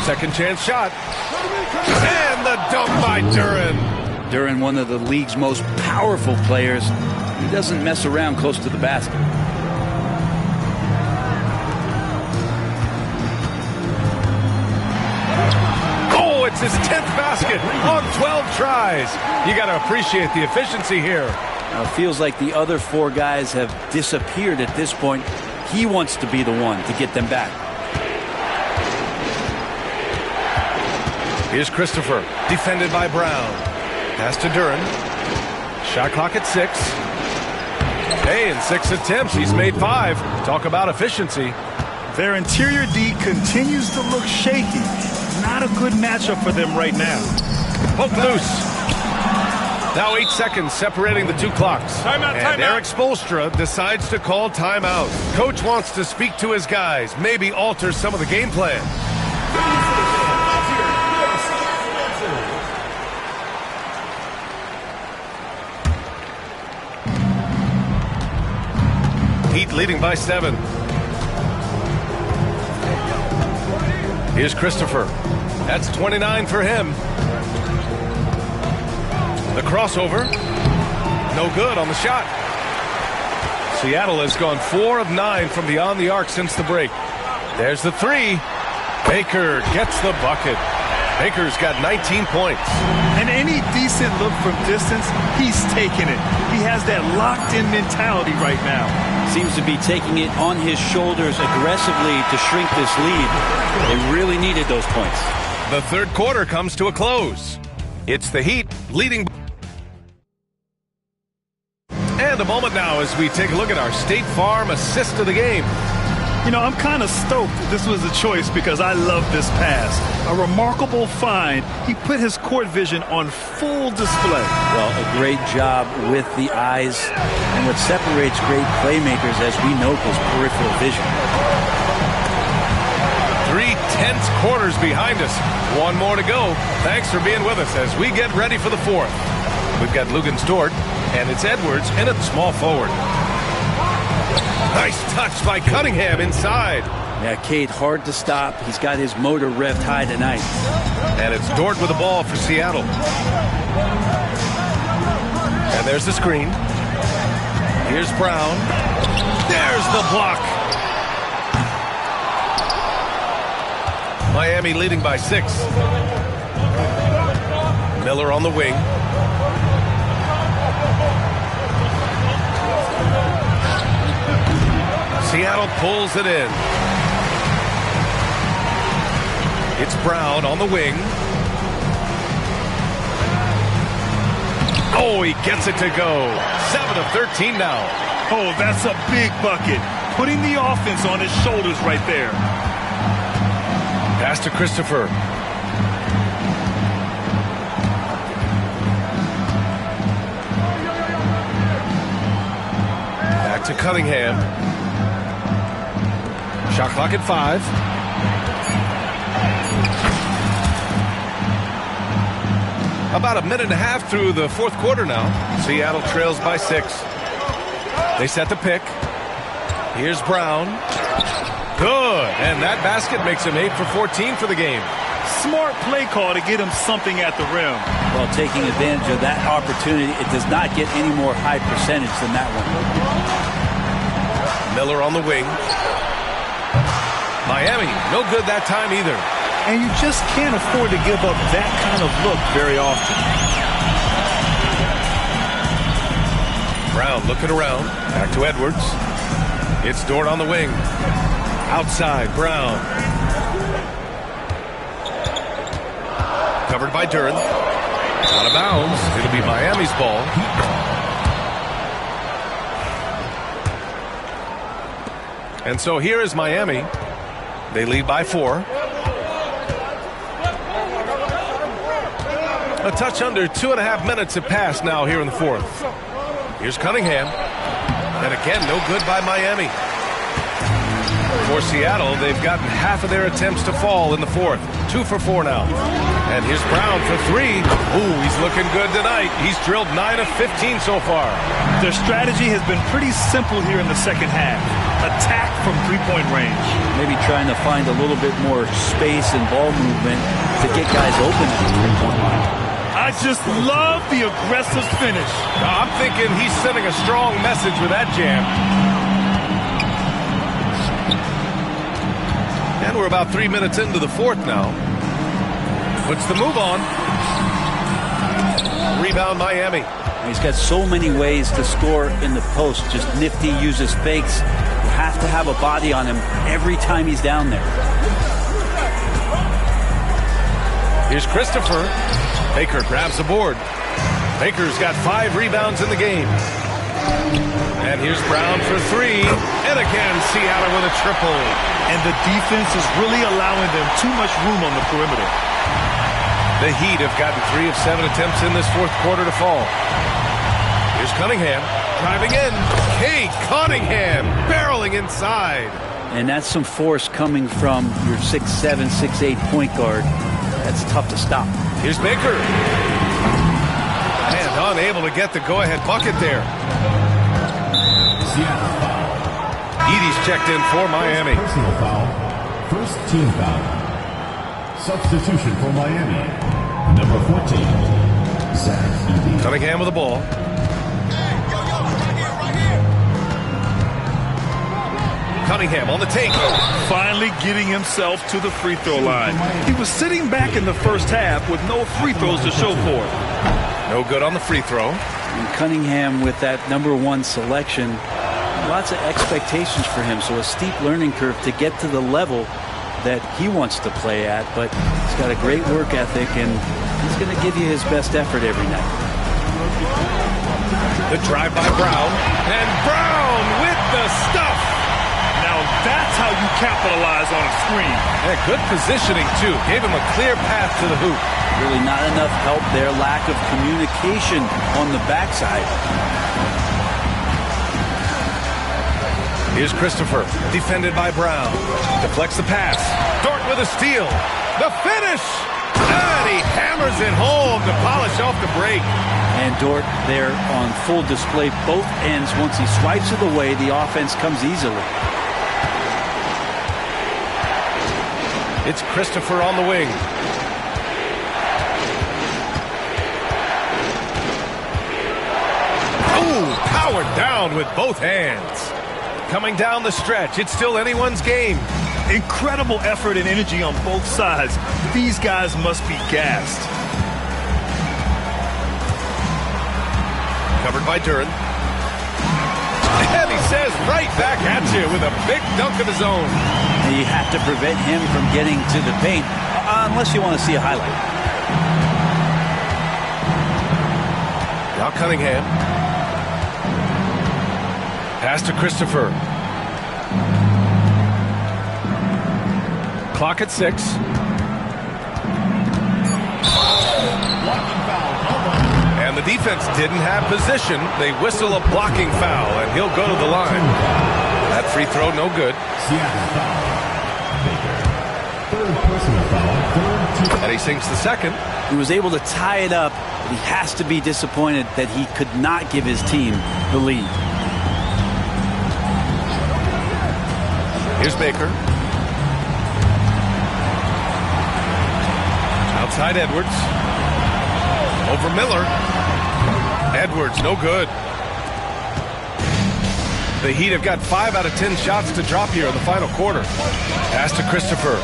Second chance shot. And the dunk by Duren. Duren, one of the league's most powerful players. He doesn't mess around close to the basket. Oh, it's his 10th basket on 12 tries. You got to appreciate the efficiency here. Now, it feels like the other 4 guys have disappeared at this point. He wants to be the one to get them back. Here's Christopher, defended by Brown. Pass to Duren. Shot clock at 6. Hey, in 6 attempts, he's made 5. Talk about efficiency. Their interior D continues to look shaky. Not a good matchup for them right now. Poke loose. Now 8 seconds separating the 2 clocks. Timeout, and timeout. Eric Spoelstra decides to call timeout. Coach wants to speak to his guys, maybe alter some of the game plan. Heat leading by 7. Here's Christopher. That's 29 for him. The crossover. No good on the shot. Seattle has gone 4 of 9 from beyond the arc since the break. There's the 3. Baker gets the bucket. Baker's got 19 points. And any decent look from distance, he's taking it. He has that locked-in mentality right now. Seems to be taking it on his shoulders aggressively to shrink this lead. They really needed those points. The third quarter comes to a close. It's the Heat leading. And a moment now as we take a look at our State Farm assist of the game. You know, I'm kind of stoked this was a choice because I love this pass. A remarkable find. He put his court vision on full display. Well, a great job with the eyes. And what separates great playmakers, as we note, is peripheral vision. 3 tense quarters behind us. 1 more to go. Thanks for being with us as we get ready for the 4th. We've got Lugans Dort, and it's Edwards in at small forward. Nice touch by Cunningham inside. Yeah, Cade, hard to stop. He's got his motor revved high tonight. And it's Dort with the ball for Seattle. And there's the screen. Here's Brown. There's the block. Miami leading by 6. Miller on the wing. Seattle pulls it in. It's Brown on the wing. Oh, he gets it to go. 7 of 13 now. Oh, that's a big bucket. Putting the offense on his shoulders right there. Pass to Christopher. Back to Cunningham. Shot clock at 5. About a minute and a half through the 4th quarter now. Seattle trails by 6. They set the pick. Here's Brown. Good. And that basket makes him 8 for 14 for the game. Smart play call to get him something at the rim. Well, taking advantage of that opportunity, it does not get any more high percentage than that one. Miller on the wing. Miami, no good that time either. And you just can't afford to give up that kind of look very often. Brown looking around. Back to Edwards. It's Dort on the wing. Outside, Brown. Covered by Duren. Out of bounds. It'll be Miami's ball. And so here is Miami. They lead by 4. A touch under 2.5 minutes have passed now here in the 4th. Here's Cunningham. And again, no good by Miami. For Seattle, they've gotten half of their attempts to fall in the 4th. 2 for 4 now. And here's Brown for 3. Ooh, he's looking good tonight. He's drilled 9 of 15 so far. Their strategy has been pretty simple here in the second half. Attack from three-point range. Maybe trying to find a little bit more space and ball movement to get guys open at the three-point line. I just love the aggressive finish. Now, I'm thinking he's sending a strong message with that jam. And we're about 3 minutes into the 4th now. Puts the move on. Rebound Miami. He's got so many ways to score in the post. Just nifty, uses fakes. You have to have a body on him every time he's down there. Here's Christopher. Baker grabs the board. Baker's got 5 rebounds in the game. And here's Brown for 3. And again, Seattle with a triple. And the defense is really allowing them too much room on the perimeter. The Heat have gotten 3 of 7 attempts in this 4th quarter to fall. Here's Cunningham driving in. Cade Cunningham barreling inside. And that's some force coming from your 6'7", 6'8" point guard. That's tough to stop. Here's Baker. And unable to get the go-ahead bucket there. Edey's checked in for Miami. Personal foul. First team foul. Substitution for Miami. Number 14, Zach Edey. Cunningham with the ball. Cunningham on the take. Finally getting himself to the free throw line. He was sitting back in the first half with no free throws to show for it. No good on the free throw. And Cunningham with that number 1 selection, lots of expectations for him. So a steep learning curve to get to the level that he wants to play at. But he's got a great work ethic, and he's going to give you his best effort every night. The drive by Brown. And Brown with the stuff. Now that's how you capitalize on a screen. Yeah, good positioning, too. Gave him a clear path to the hoop. Really not enough help there. Lack of communication on the backside. Here's Christopher, defended by Brown. Deflects the pass. Dort with a steal. The finish! And he hammers it home to polish off the break. And Dort there on full display both ends. Once he swipes it away, the offense comes easily. It's Christopher on the wing. Ooh, powered down with both hands. Coming down the stretch, it's still anyone's game. Incredible effort and energy on both sides. These guys must be gassed. Covered by Duren. And he says right back at you with a big dunk of his own. You have to prevent him from getting to the paint, unless you want to see a highlight. Now Cunningham. Pass to Christopher. Clock at 6. And the defense didn't have position. They whistle a blocking foul, and he'll go to the line. That free throw, no good. And he sinks the second. He was able to tie it up, but he has to be disappointed that he could not give his team the lead. Here's Baker. Outside Edwards. Over Miller. Edwards, no good. The Heat have got 5 out of 10 shots to drop here in the final quarter. Pass to Christopher.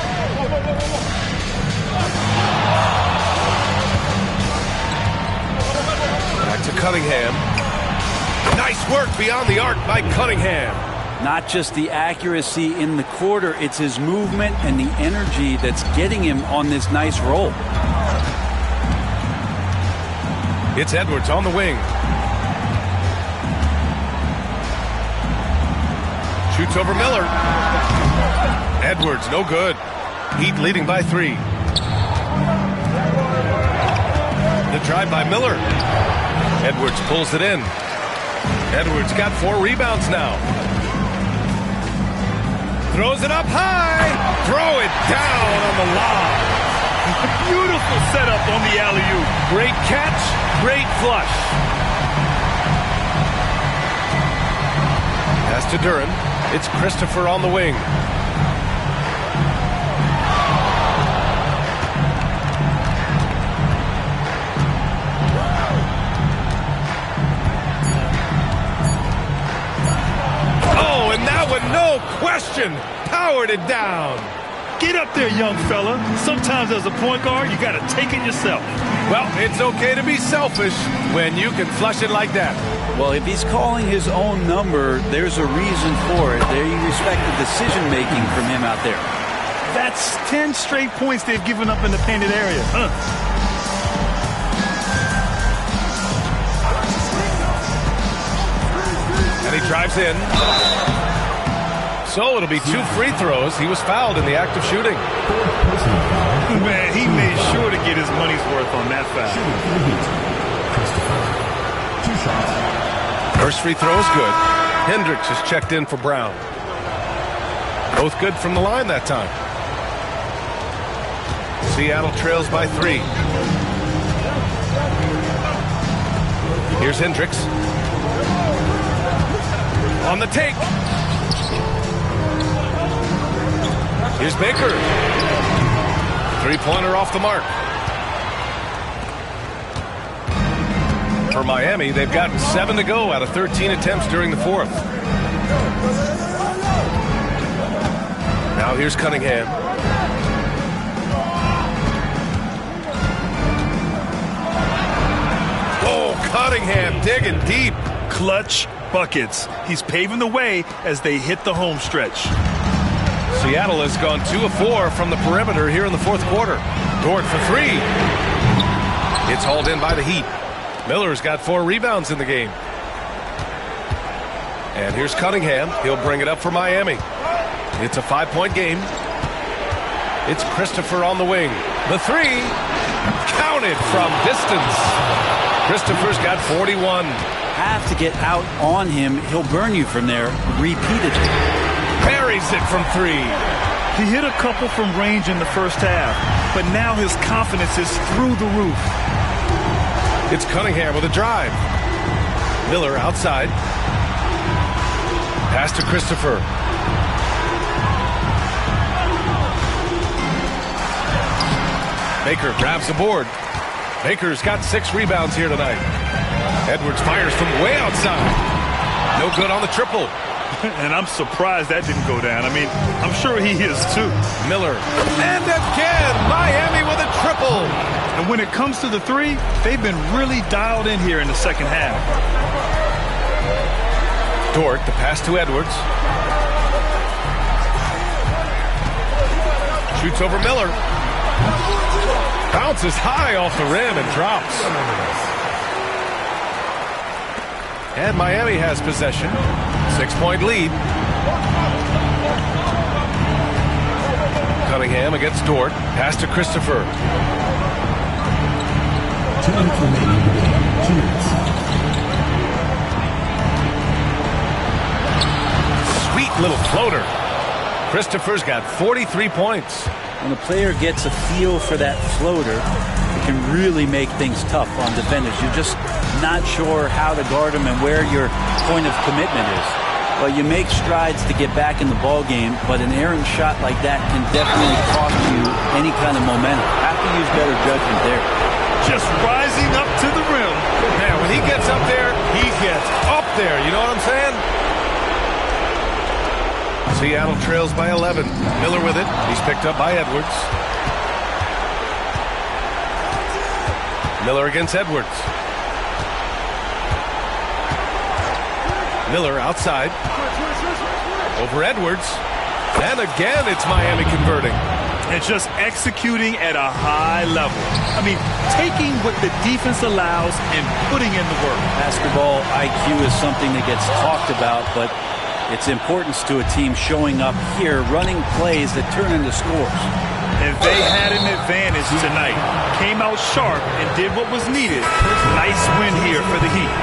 Back to Cunningham. Nice work beyond the arc by Cunningham. Not just the accuracy in the quarter, it's his movement and the energy that's getting him on this nice roll. It's Edwards on the wing. Shoots over Miller. Edwards, no good. Heat leading by 3. The drive by Miller. Edwards pulls it in. Edwards got 4 rebounds now. Throws it up high. Throw it down on the lob. Beautiful setup on the alley-oop. Great catch, great flush. Pass to Duran. It's Christopher on the wing. Oh, and that one, no question, powered it down. Get up there, young fella. Sometimes as a point guard, you got to take it yourself. Well, it's okay to be selfish when you can flush it like that. Well, if he's calling his own number, there's a reason for it. They respect the decision-making from him out there. That's 10 straight points they've given up in the painted area. And he drives in. So it'll be 2 free throws. He was fouled in the act of shooting. Man, he made sure to get his money's worth on that foul. 2 shots. First free throw is good. Hendricks is checked in for Brown. Both good from the line that time. Seattle trails by 3. Here's Hendricks. On the take. Here's Baker. 3-pointer off the mark. For Miami, they've got 7 to go out of 13 attempts during the 4th. Now here's Cunningham. Oh, Cunningham digging deep. Clutch buckets. He's paving the way as they hit the home stretch. Seattle has gone 2 of 4 from the perimeter here in the 4th quarter. Dort for 3. It's hauled in by the Heat. Miller's got 4 rebounds in the game. And here's Cunningham. He'll bring it up for Miami. It's a 5-point game. It's Christopher on the wing. The 3. Counted from distance. Christopher's got 41. Have to get out on him. He'll burn you from there repeatedly. Buries it from 3. He hit a couple from range in the first half, but now his confidence is through the roof. It's Cunningham with a drive. Miller outside. Pass to Christopher. Baker grabs the board. Baker's got 6 rebounds here tonight. Edwards fires from way outside. No good on the triple. And I'm surprised that didn't go down. I mean, I'm sure he is too. Miller. And again, Miami with a triple. And when it comes to the 3, they've been really dialed in here in the second half. Dort, the pass to Edwards. Shoots over Miller. Bounces high off the rim and drops. And Miami has possession. 6-point lead. Cunningham against Dort. Pass to Christopher. 2 minutes remaining. 2 minutes. Sweet little floater. Christopher's got 43 points. When a player gets a feel for that floater, it can really make things tough on defenders. You're just not sure how to guard them and where your point of commitment is. Well, you make strides to get back in the ball game, but an errant shot like that can definitely cost you any kind of momentum. Have to use better judgment there. Just rising up to the rim. Man, when he gets up there, he gets up there. You know what I'm saying? Seattle trails by 11. Miller with it. He's picked up by Edwards. Miller against Edwards. Miller outside. Over Edwards. And again, it's Miami converting. And just executing at a high level. I mean, taking what the defense allows and putting in the work. Basketball IQ is something that gets talked about, but its importance to a team showing up here, running plays that turn into scores. And they had an advantage tonight. Came out sharp and did what was needed. Nice win here for the Heat.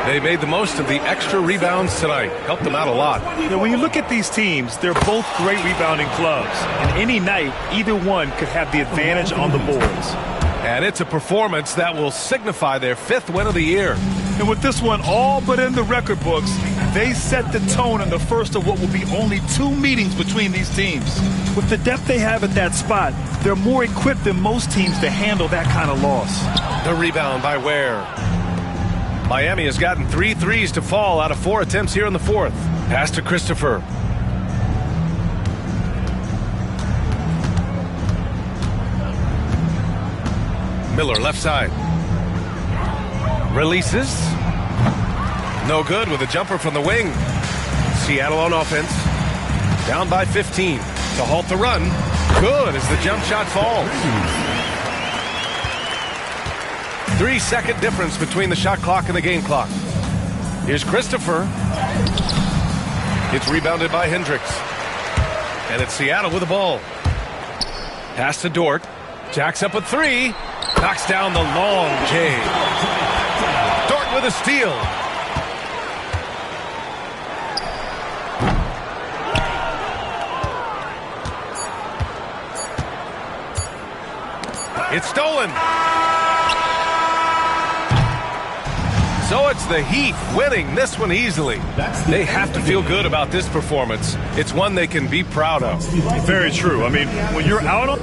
They made the most of the extra rebounds tonight. Helped them out a lot. Now, when you look at these teams, they're both great rebounding clubs. And any night, either one could have the advantage on the boards. And it's a performance that will signify their 5th win of the year. And with this one all but in the record books, they set the tone in the first of what will be only 2 meetings between these teams. With the depth they have at that spot, they're more equipped than most teams to handle that kind of loss. The rebound by Ware. Miami has gotten 3 threes to fall out of 4 attempts here in the 4th. Pass to Christopher. Miller left side. Releases. No good with a jumper from the wing. Seattle on offense. Down by 15. To halt the run. Good as the jump shot falls. 3-second difference between the shot clock and the game clock. Here's Christopher. It's rebounded by Hendricks. And it's Seattle with the ball. Pass to Dort. Jacks up a 3. Knocks down the long J. Dort with a steal. It's stolen. So it's the Heat winning this one easily. They have to feel good about this performance. It's one they can be proud of. Very true. I mean, when you're out on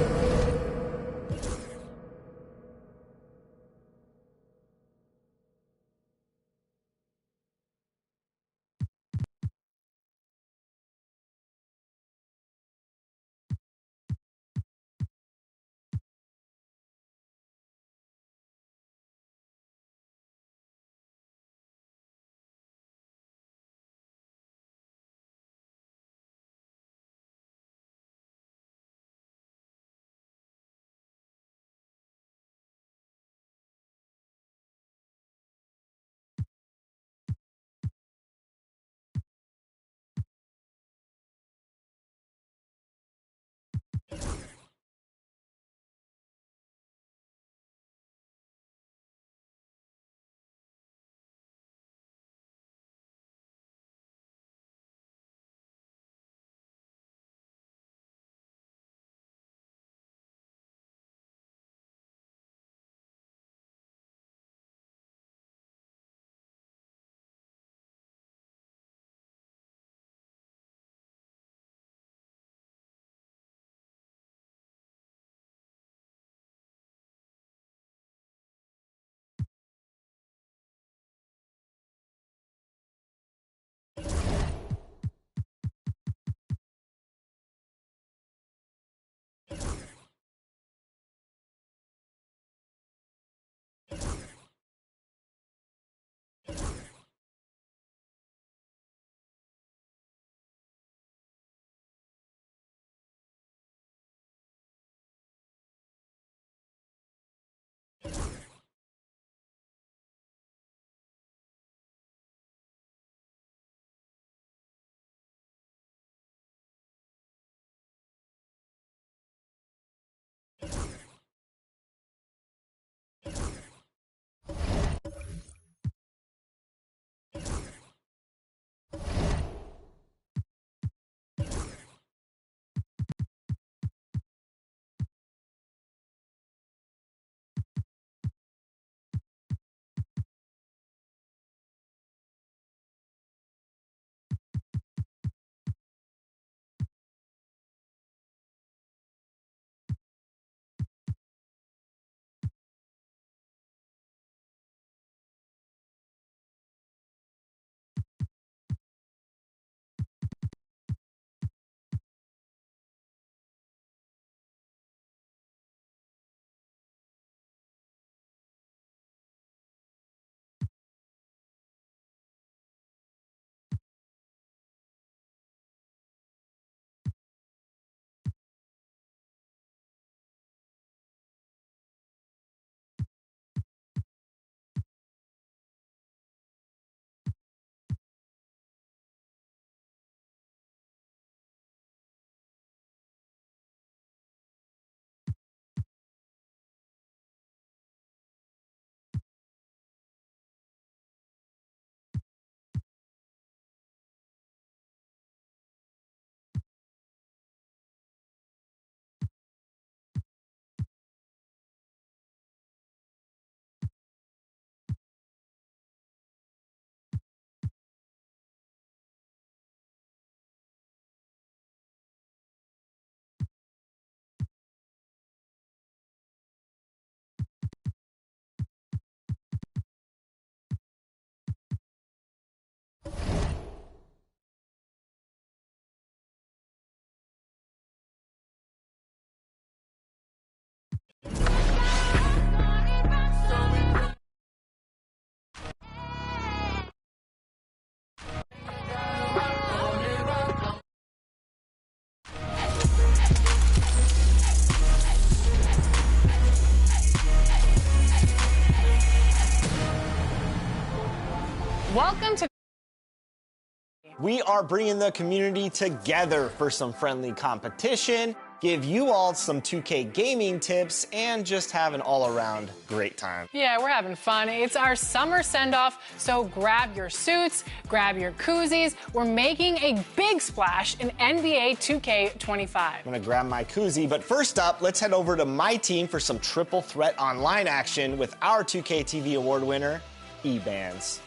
We are bringing the community together for some friendly competition, give you all some 2K gaming tips, and just have an all-around great time. Yeah, we're having fun. It's our summer send-off, so grab your suits, grab your koozies. We're making a big splash in NBA 2K25. I'm gonna grab my koozie, but first up, let's head over to my team for some triple threat online action with our 2K TV award winner, eBands.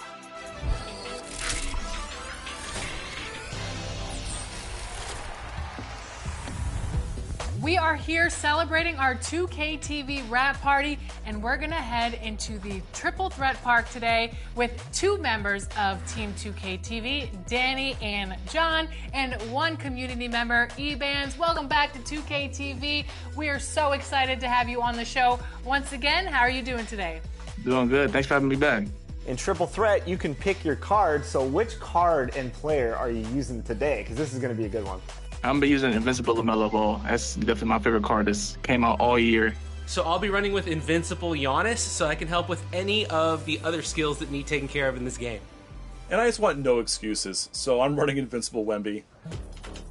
We are here celebrating our 2K TV wrap party, and we're gonna head into the Triple Threat Park today with 2 members of Team 2K TV, Danny and John, and 1 community member, eBands. Welcome back to 2K TV. We are so excited to have you on the show once again. How are you doing today? Doing good. Thanks for having me back. In Triple Threat, you can pick your card, so which card and player are you using today? Because this is gonna be a good one. I'm gonna be using Invincible LaMelo Ball. That's definitely my favorite card. This came out all year. So I'll be running with Invincible Giannis, so I can help with any of the other skills that need taken care of in this game. And I just want no excuses, so I'm running Invincible Wemby.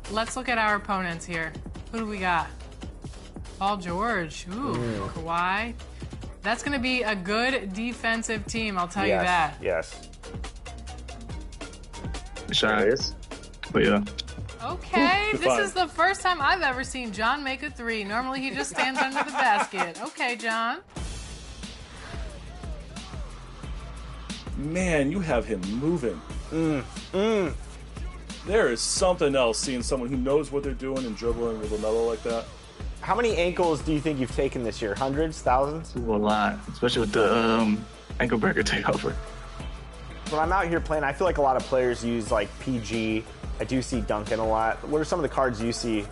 Let's look at our opponents here. Who do we got? Paul George. Ooh, Kawhi. That's going to be a good defensive team, I'll tell you that. Yes. Sure. But yeah. Okay, this is the first time I've ever seen John make a 3. Normally he just stands under the basket. Okay, John. Man, you have him moving. There is something else seeing someone who knows what they're doing and dribbling with LaMelo like that. How many ankles do you think you've taken this year? Hundreds? Thousands? A lot, especially with the ankle breaker takeover. When I'm out here playing, I feel like a lot of players use like PG. I do see Duncan a lot. What are some of the cards you see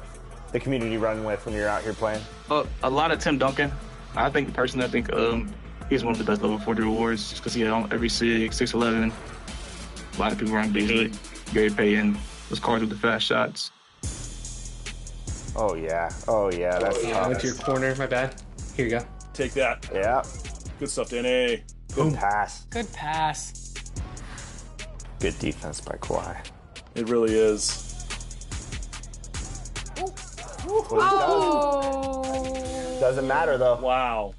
the community running with when you're out here playing? A lot of Tim Duncan. I think he's one of the best level 40 rewards just because he had on every 6'11". A lot of people run Beasley, Gary Payton, those cards with the fast shots. Oh yeah, that's I went to your corner, my bad. Here you go. Take that. Yeah. Good stuff, Danny. Good pass. Good pass. Good defense by Kawhi. It really is. Oh! Doesn't matter though. Wow.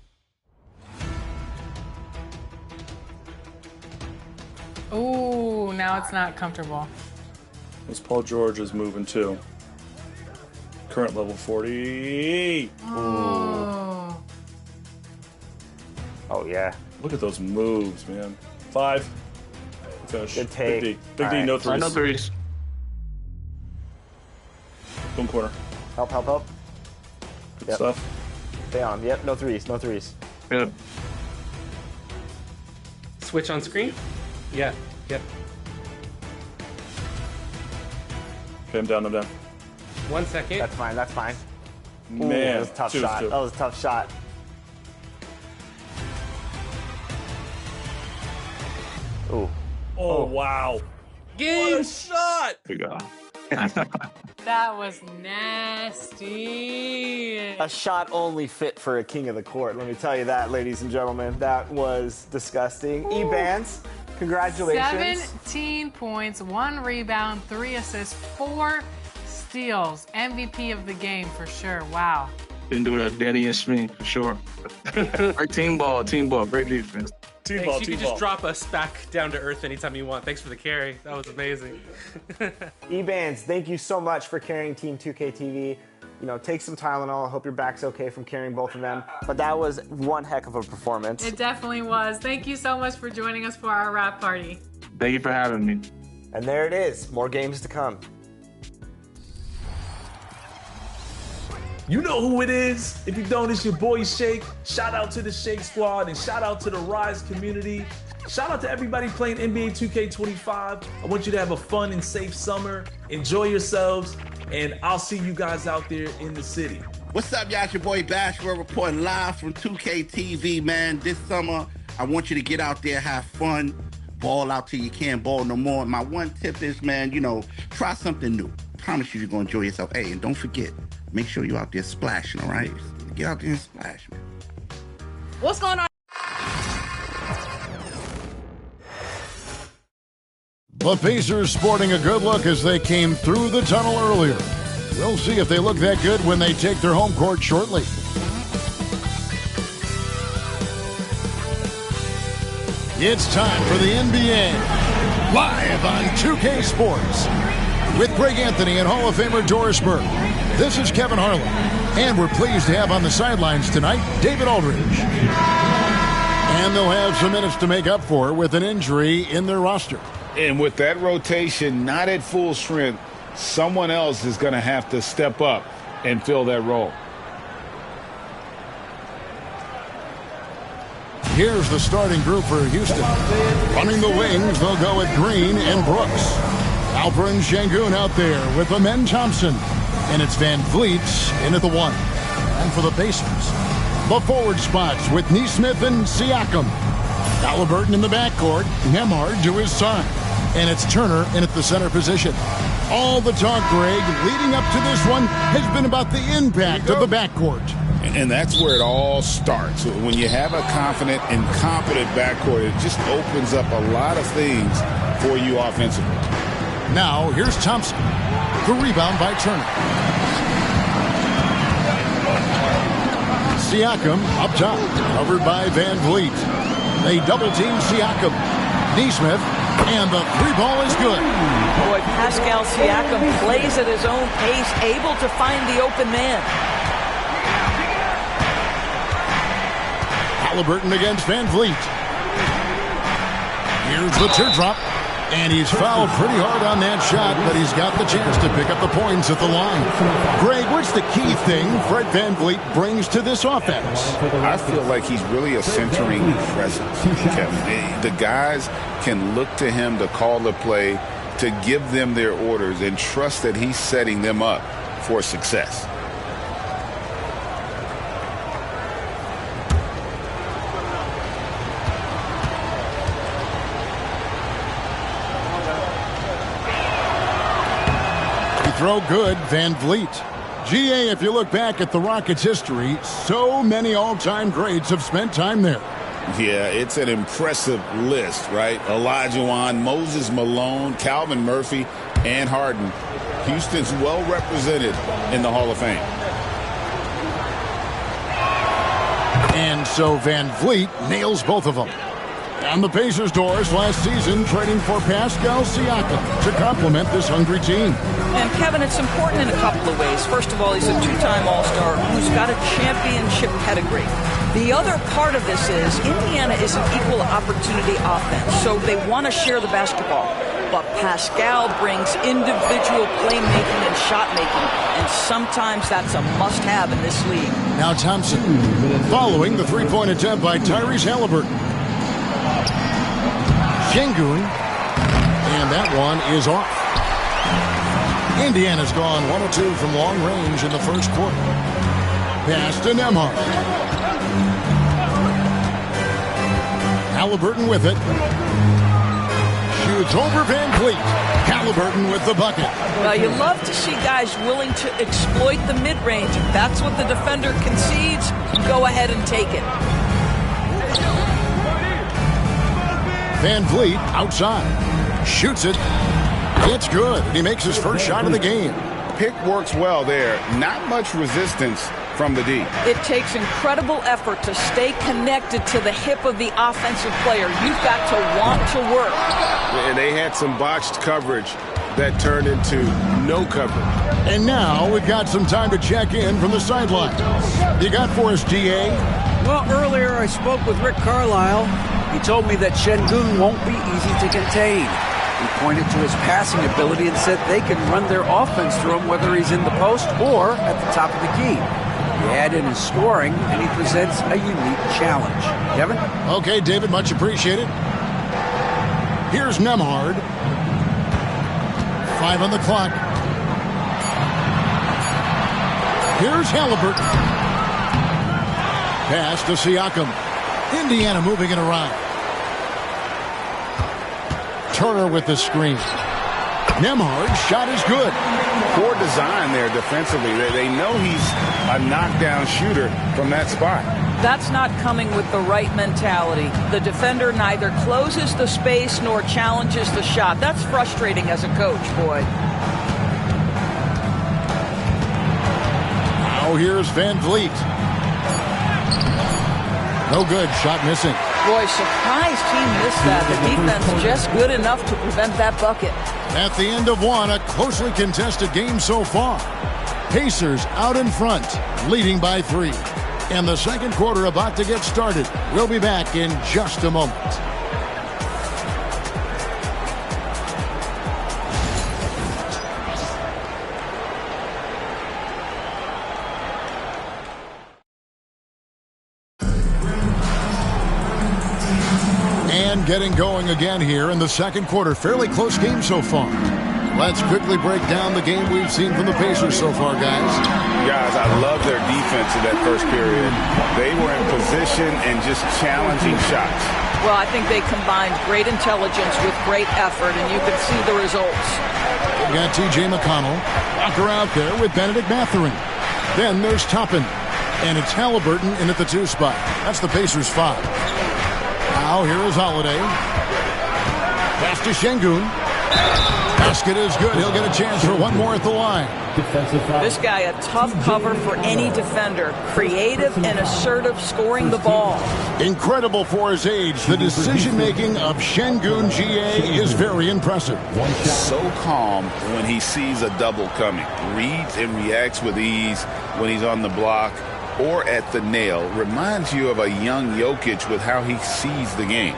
Ooh, now it's not comfortable. This Paul George is moving too. Current level 40. Oh. Oh yeah. Look at those moves, man. 5. Finish. Good take. Big D, no threes. No threes. Boom corner. Help. Good Yep. stuff. Stay on. Yep, no threes. Yep. Switch on screen? Yeah, yep. Okay, I'm down. 1 second. That's fine. Ooh, Man, that was a tough 2 is shot. 2. That was a tough shot. Ooh. Oh, wow. Game. What a shot! Here you go. That was nasty. A shot only fit for a king of the court. Let me tell you that, ladies and gentlemen. That was disgusting. eBands, congratulations. 17 points, 1 rebound, 3 assists, 4 steals. MVP of the game for sure. Wow. Didn't do it, Danny and Smith for sure. Great team ball, great defense. Team You can just drop us back down to earth anytime you want. Thanks for the carry. That was amazing. eBands, thank you so much for carrying Team 2K TV. You know, take some Tylenol. I hope your back's okay from carrying both of them. But that was one heck of a performance. It definitely was. Thank you so much for joining us for our wrap party. Thank you for having me. And there it is. More games to come. You know who it is. If you don't, it's your boy Shake. Shout out to the Shake Squad and shout out to the Rise community. Shout out to everybody playing NBA 2K25. I want you to have a fun and safe summer. Enjoy yourselves, and I'll see you guys out there in the city. What's up, y'all? It's your boy Bash. We're reporting live from 2K TV, man. This summer, I want you to get out there, have fun, ball out till you can't ball no more. My one tip is, man, try something new. Promise you're going to enjoy yourself. Hey, and don't forget, make sure you're out there splashing, all right? Get out there and splash, man. What's going on? The Pacers sporting a good look as they came through the tunnel earlier. We'll see if they look that good when they take their home court shortly. It's time for the NBA, live on 2K Sports. With Greg Anthony and Hall of Famer Doris Burke, this is Kevin Harlan. And we're pleased to have on the sidelines tonight, David Aldridge. And they'll have some minutes to make up for with an injury in their roster. And with that rotation not at full strength, someone else is going to have to step up and fill that role. Here's the starting group for Houston. Running the wings, they'll go with Green and Brooks. Alperen Sengun out there with Amen Thompson. And it's Van Vliet in at the 1. And for the Pacers, the forward spots with Nesmith and Siakam. Halliburton in the backcourt, Nembhard to his side. And it's Turner in at the center position. All the talk, Greg, leading up to this one has been about the impact of the backcourt. And that's where it all starts. When you have a confident and competent backcourt, it just opens up a lot of things for you offensively. Now, here's Thompson. The rebound by Turner. Siakam up top, covered by Van Vliet. They double-team Siakam. Nesmith, and the three ball is good. Boy, Pascal Siakam plays at his own pace, able to find the open man. Halliburton against Van Vliet. Here's the teardrop. And he's fouled pretty hard on that shot, but he's got the chance to pick up the points at the line. Greg, what's the key thing Fred Van Vliet brings to this offense? I feel like he's really a centering presence, Kevin. The guys can look to him to call the play, to give them their orders, and trust that he's setting them up for success. Throw good, Van Vliet. GA, if you look back at the Rockets' history, so many all-time greats have spent time there. Yeah, it's an impressive list, right? Olajuwon, Moses Malone, Calvin Murphy, and Harden. Houston's well represented in the Hall of Fame. And so Van Vliet nails both of them. On the Pacers' doors last season, trading for Pascal Siakam to complement this hungry team. And Kevin, it's important in a couple of ways. First of all, he's a two-time All-Star who's got a championship pedigree. The other part of this is Indiana is an equal opportunity offense, so they want to share the basketball. But Pascal brings individual playmaking and shot making, and sometimes that's a must-have in this league. Now Thompson, following the three-point attempt by Tyrese Halliburton. Sengun, and that one is off. Indiana's gone 1 of 2 from long range in the first quarter. Pass to Nembhard. Halliburton with it. Shoots over Van Vliet. Halliburton with the bucket. Well, you love to see guys willing to exploit the mid-range. If that's what the defender concedes, go ahead and take it. Van Vliet outside. Shoots it. It's good. He makes his first shot of the game. Pick works well there. Not much resistance from the D. It takes incredible effort to stay connected to the hip of the offensive player. You've got to want to work. And they had some botched coverage that turned into no coverage. And now we've got some time to check in from the sidelines. You got for us, DA? Well, earlier I spoke with Rick Carlisle. He told me that Sengun won't be easy to contain. He pointed to his passing ability and said they can run their offense through him whether he's in the post or at the top of the key. You add in his scoring, and he presents a unique challenge. Kevin? Okay, David, much appreciated. Here's Nembhard. 5 on the clock. Here's Halliburton. Pass to Siakam. Indiana moving it around. Turner with the screen. Nembhard's shot is good. Poor design there defensively. They know he's a knockdown shooter from that spot. That's not coming with the right mentality. The defender neither closes the space nor challenges the shot. That's frustrating as a coach, boy. Now here's Van Vliet. No good. Shot missing. Boy, surprised he missed that. The defense just good enough to prevent that bucket. At the end of one, a closely contested game so far. Pacers out in front, leading by 3. And the second quarter about to get started. We'll be back in just a moment. And getting going again here in the second quarter. Fairly close game so far. Let's quickly break down the game we've seen from the Pacers so far, guys. Guys, I love their defense in that first period. They were in position and just challenging shots. Well, I think they combined great intelligence with great effort, and you can see the results. We got T.J. McConnell. Walker out there with Benedict Mathurin. Then there's Toppin. And it's Halliburton in at the 2 spot. That's the Pacers 5. Now here is Holiday. Pass to Şengün. Basket is good. He'll get a chance for one more at the line. This guy, a tough cover for any defender. Creative and assertive scoring the ball. Incredible for his age. The decision-making of Şengün GA is very impressive. So calm when he sees a double coming. Reads and reacts with ease when he's on the block or at the nail. Reminds you of a young Jokic with how he sees the game.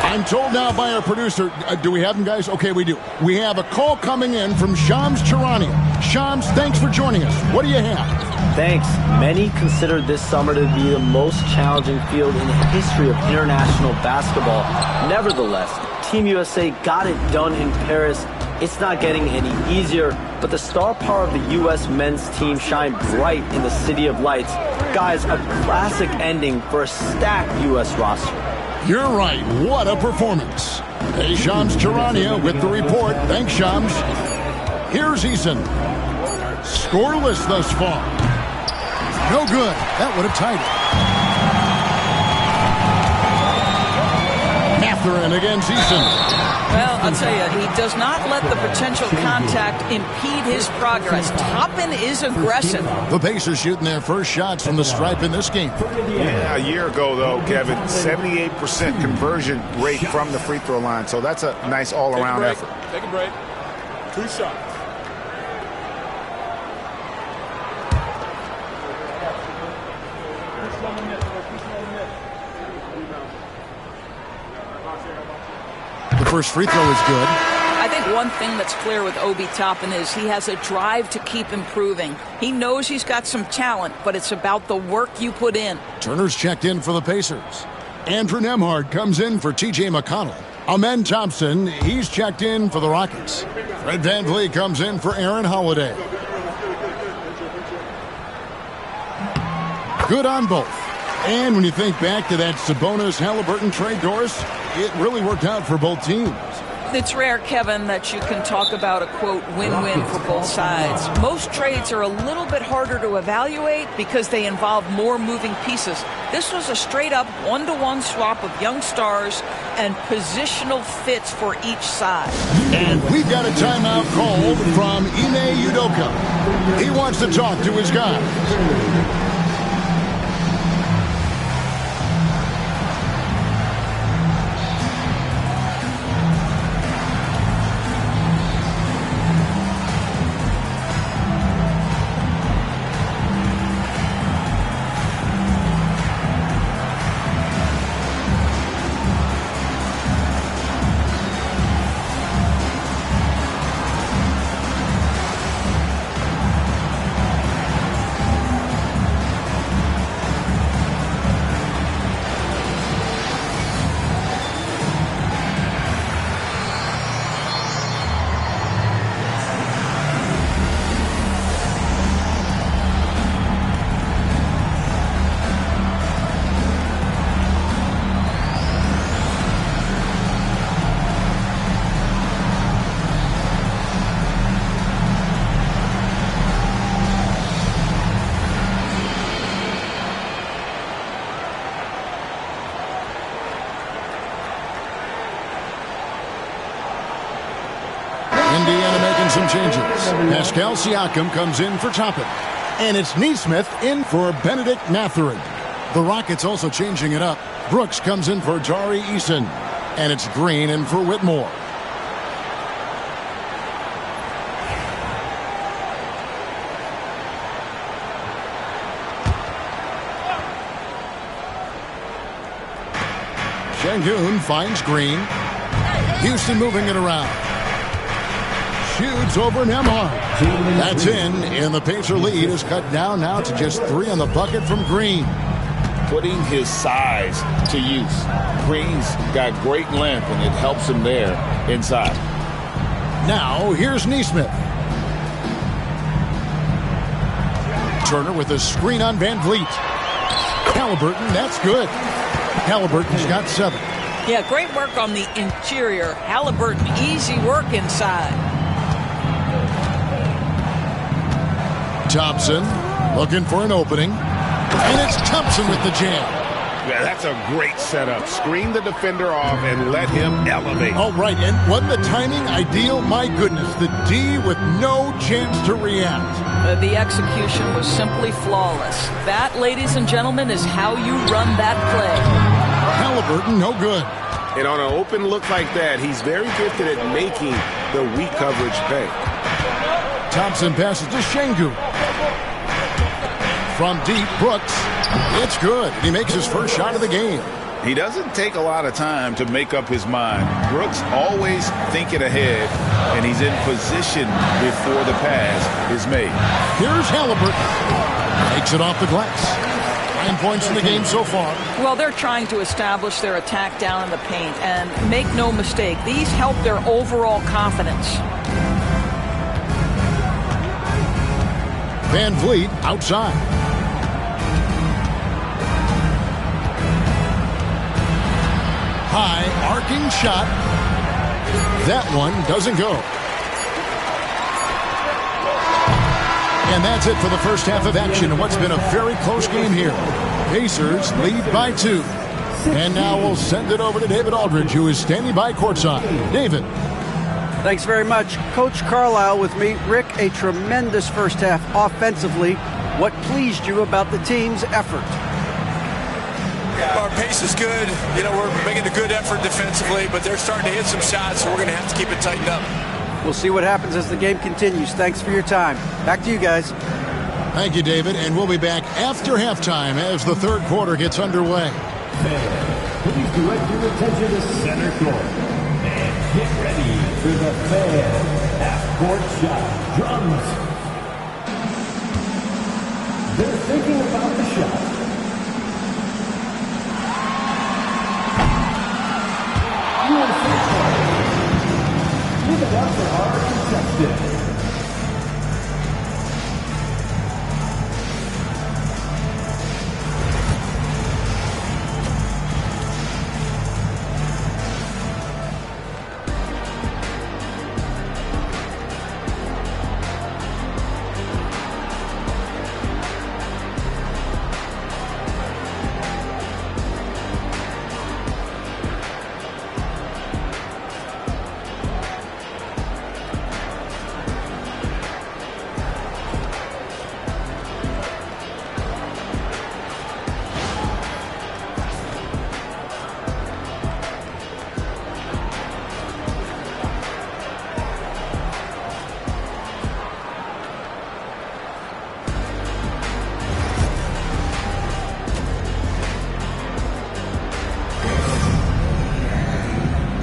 I'm told now by our producer, do we have him, guys? Okay, we do. We have a call coming in from Shams Charania. Shams, thanks for joining us. What do you have? Thanks. Many consider this summer to be the most challenging field in the history of international basketball. Nevertheless, Team USA got it done in Paris. It's not getting any easier, but the star power of the U.S. men's team shined bright in the City of Lights. Guys, a classic ending for a stacked U.S. roster. You're right. What a performance. Hey, Shams Charania with the report. Thanks, Shams. Here's Eason. Scoreless thus far. No good. That would have tied it. Mathurin against Eason. Well, I'll tell you, he does not let the potential contact impede his progress. Toppin is aggressive. The Pacers shooting their first shots from the stripe in this game. Yeah, a year ago, though, Kevin, 78% conversion rate from the free throw line. So that's a nice all-around effort. Take a break. 2 shots. The first free throw is good. I think one thing that's clear with Obi Toppin is he has a drive to keep improving. He knows he's got some talent, but it's about the work you put in. Turner's checked in for the Pacers. Andrew Nembhard comes in for T.J. McConnell. Amen Thompson, he's checked in for the Rockets. Fred VanVleet comes in for Aaron Holiday. Good on both. And when you think back to that Sabonis-Halliburton trade, Doris, it really worked out for both teams. It's rare, Kevin, that you can talk about a, quote, win-win for both sides. Most trades are a little bit harder to evaluate because they involve more moving pieces. This was a straight-up one-to-one swap of young stars and positional fits for each side. And we've got a timeout called from Ime Udoka. He wants to talk to his guys. Indiana making some changes. Pascal Siakam comes in for Toppin. And it's Neesmith in for Benedict Mathurin. The Rockets also changing it up. Brooks comes in for Tari Eason. And it's Green in for Whitmore. Şengün finds Green. Houston moving it around. Shoots over Nembhard. That's in, and the Pacer lead is cut down now to just 3 on the bucket from Green. Putting his size to use. Green's got great length, and it helps him there inside. Now, here's Neesmith. Turner with a screen on Van Vliet. Halliburton, that's good. Halliburton's got 7. Yeah, great work on the interior. Halliburton, easy work inside. Thompson looking for an opening. And it's Thompson with the jam. Yeah, that's a great setup. Screen the defender off and let him elevate. All right, and wasn't the timing ideal? My goodness, the D with no chance to react. The execution was simply flawless. That, ladies and gentlemen, is how you run that play. Halliburton, no good. And on an open look like that, he's very gifted at making the weak coverage pay. Thompson passes to Şengün. From deep, Brooks. It's good. He makes his first shot of the game. He doesn't take a lot of time to make up his mind. Brooks always thinking ahead, and he's in position before the pass is made. Here's Halliburton. Takes it off the glass. 9 points in the game so far. Well, they're trying to establish their attack down in the paint. And make no mistake, these help their overall confidence. Van Vliet outside. High arcing shot. That one doesn't go. And that's it for the first half of action in what's been a very close game here. Pacers lead by 2. And now we'll send it over to David Aldridge, who is standing by courtside. David. Thanks very much. Coach Carlisle with me. Rick, a tremendous first half offensively. What pleased you about the team's effort? Our pace is good. You know, we're making a good effort defensively, but they're starting to hit some shots, so we're going to have to keep it tightened up. We'll see what happens as the game continues. Thanks for your time. Back to you guys. Thank you, David, and we'll be back after halftime as the third quarter gets underway. Please direct your attention to center court. And get ready for the fan half-court shot. Drums. They're thinking about the shot. Leave it up for our contestant.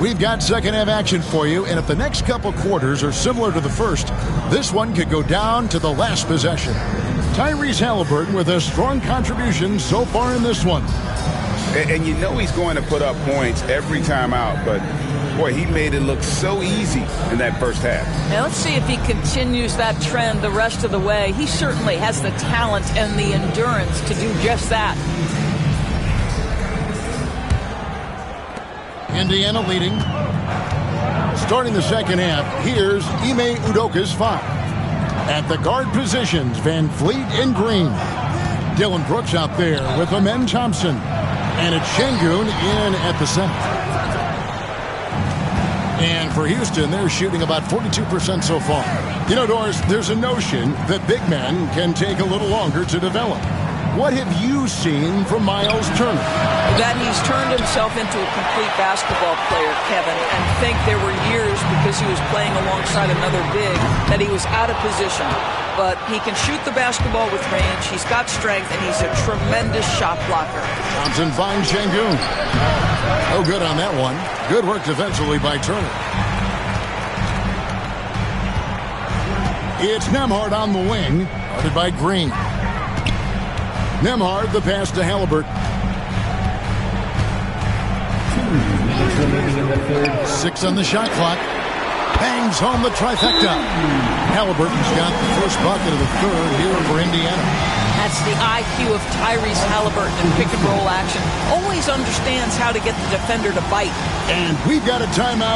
We've got second half action for you, and if the next couple quarters are similar to the first, this one could go down to the last possession. Tyrese Halliburton with a strong contribution so far in this one. And you know he's going to put up points every time out, but boy, he made it look so easy in that first half. Now let's see if he continues that trend the rest of the way. He certainly has the talent and the endurance to do just that. Indiana leading. Starting the second half, here's Ime Udoka's foul. At the guard positions, Van Vliet and Green. Dylan Brooks out there with Amen Thompson. And it's Şengün in at the center. And for Houston, they're shooting about 42% so far. You know, Doris, there's a notion that big men can take a little longer to develop. What have you seen from Miles Turner? That he's turned himself into a complete basketball player, Kevin, and think there were years because he was playing alongside another big that he was out of position. But he can shoot the basketball with range, he's got strength, and he's a tremendous shot blocker. Thompson finds Şengün. Oh, good on that one. Good work defensively by Turner. It's Nembhard on the wing, guarded by Green. Nembhard, the pass to Halliburton. 6 on the shot clock. Bangs home the trifecta. Halliburton's got the first bucket of the third here for Indiana. That's the IQ of Tyrese Halliburton in pick-and-roll action. Always understands how to get the defender to bite. And we've got a timeout.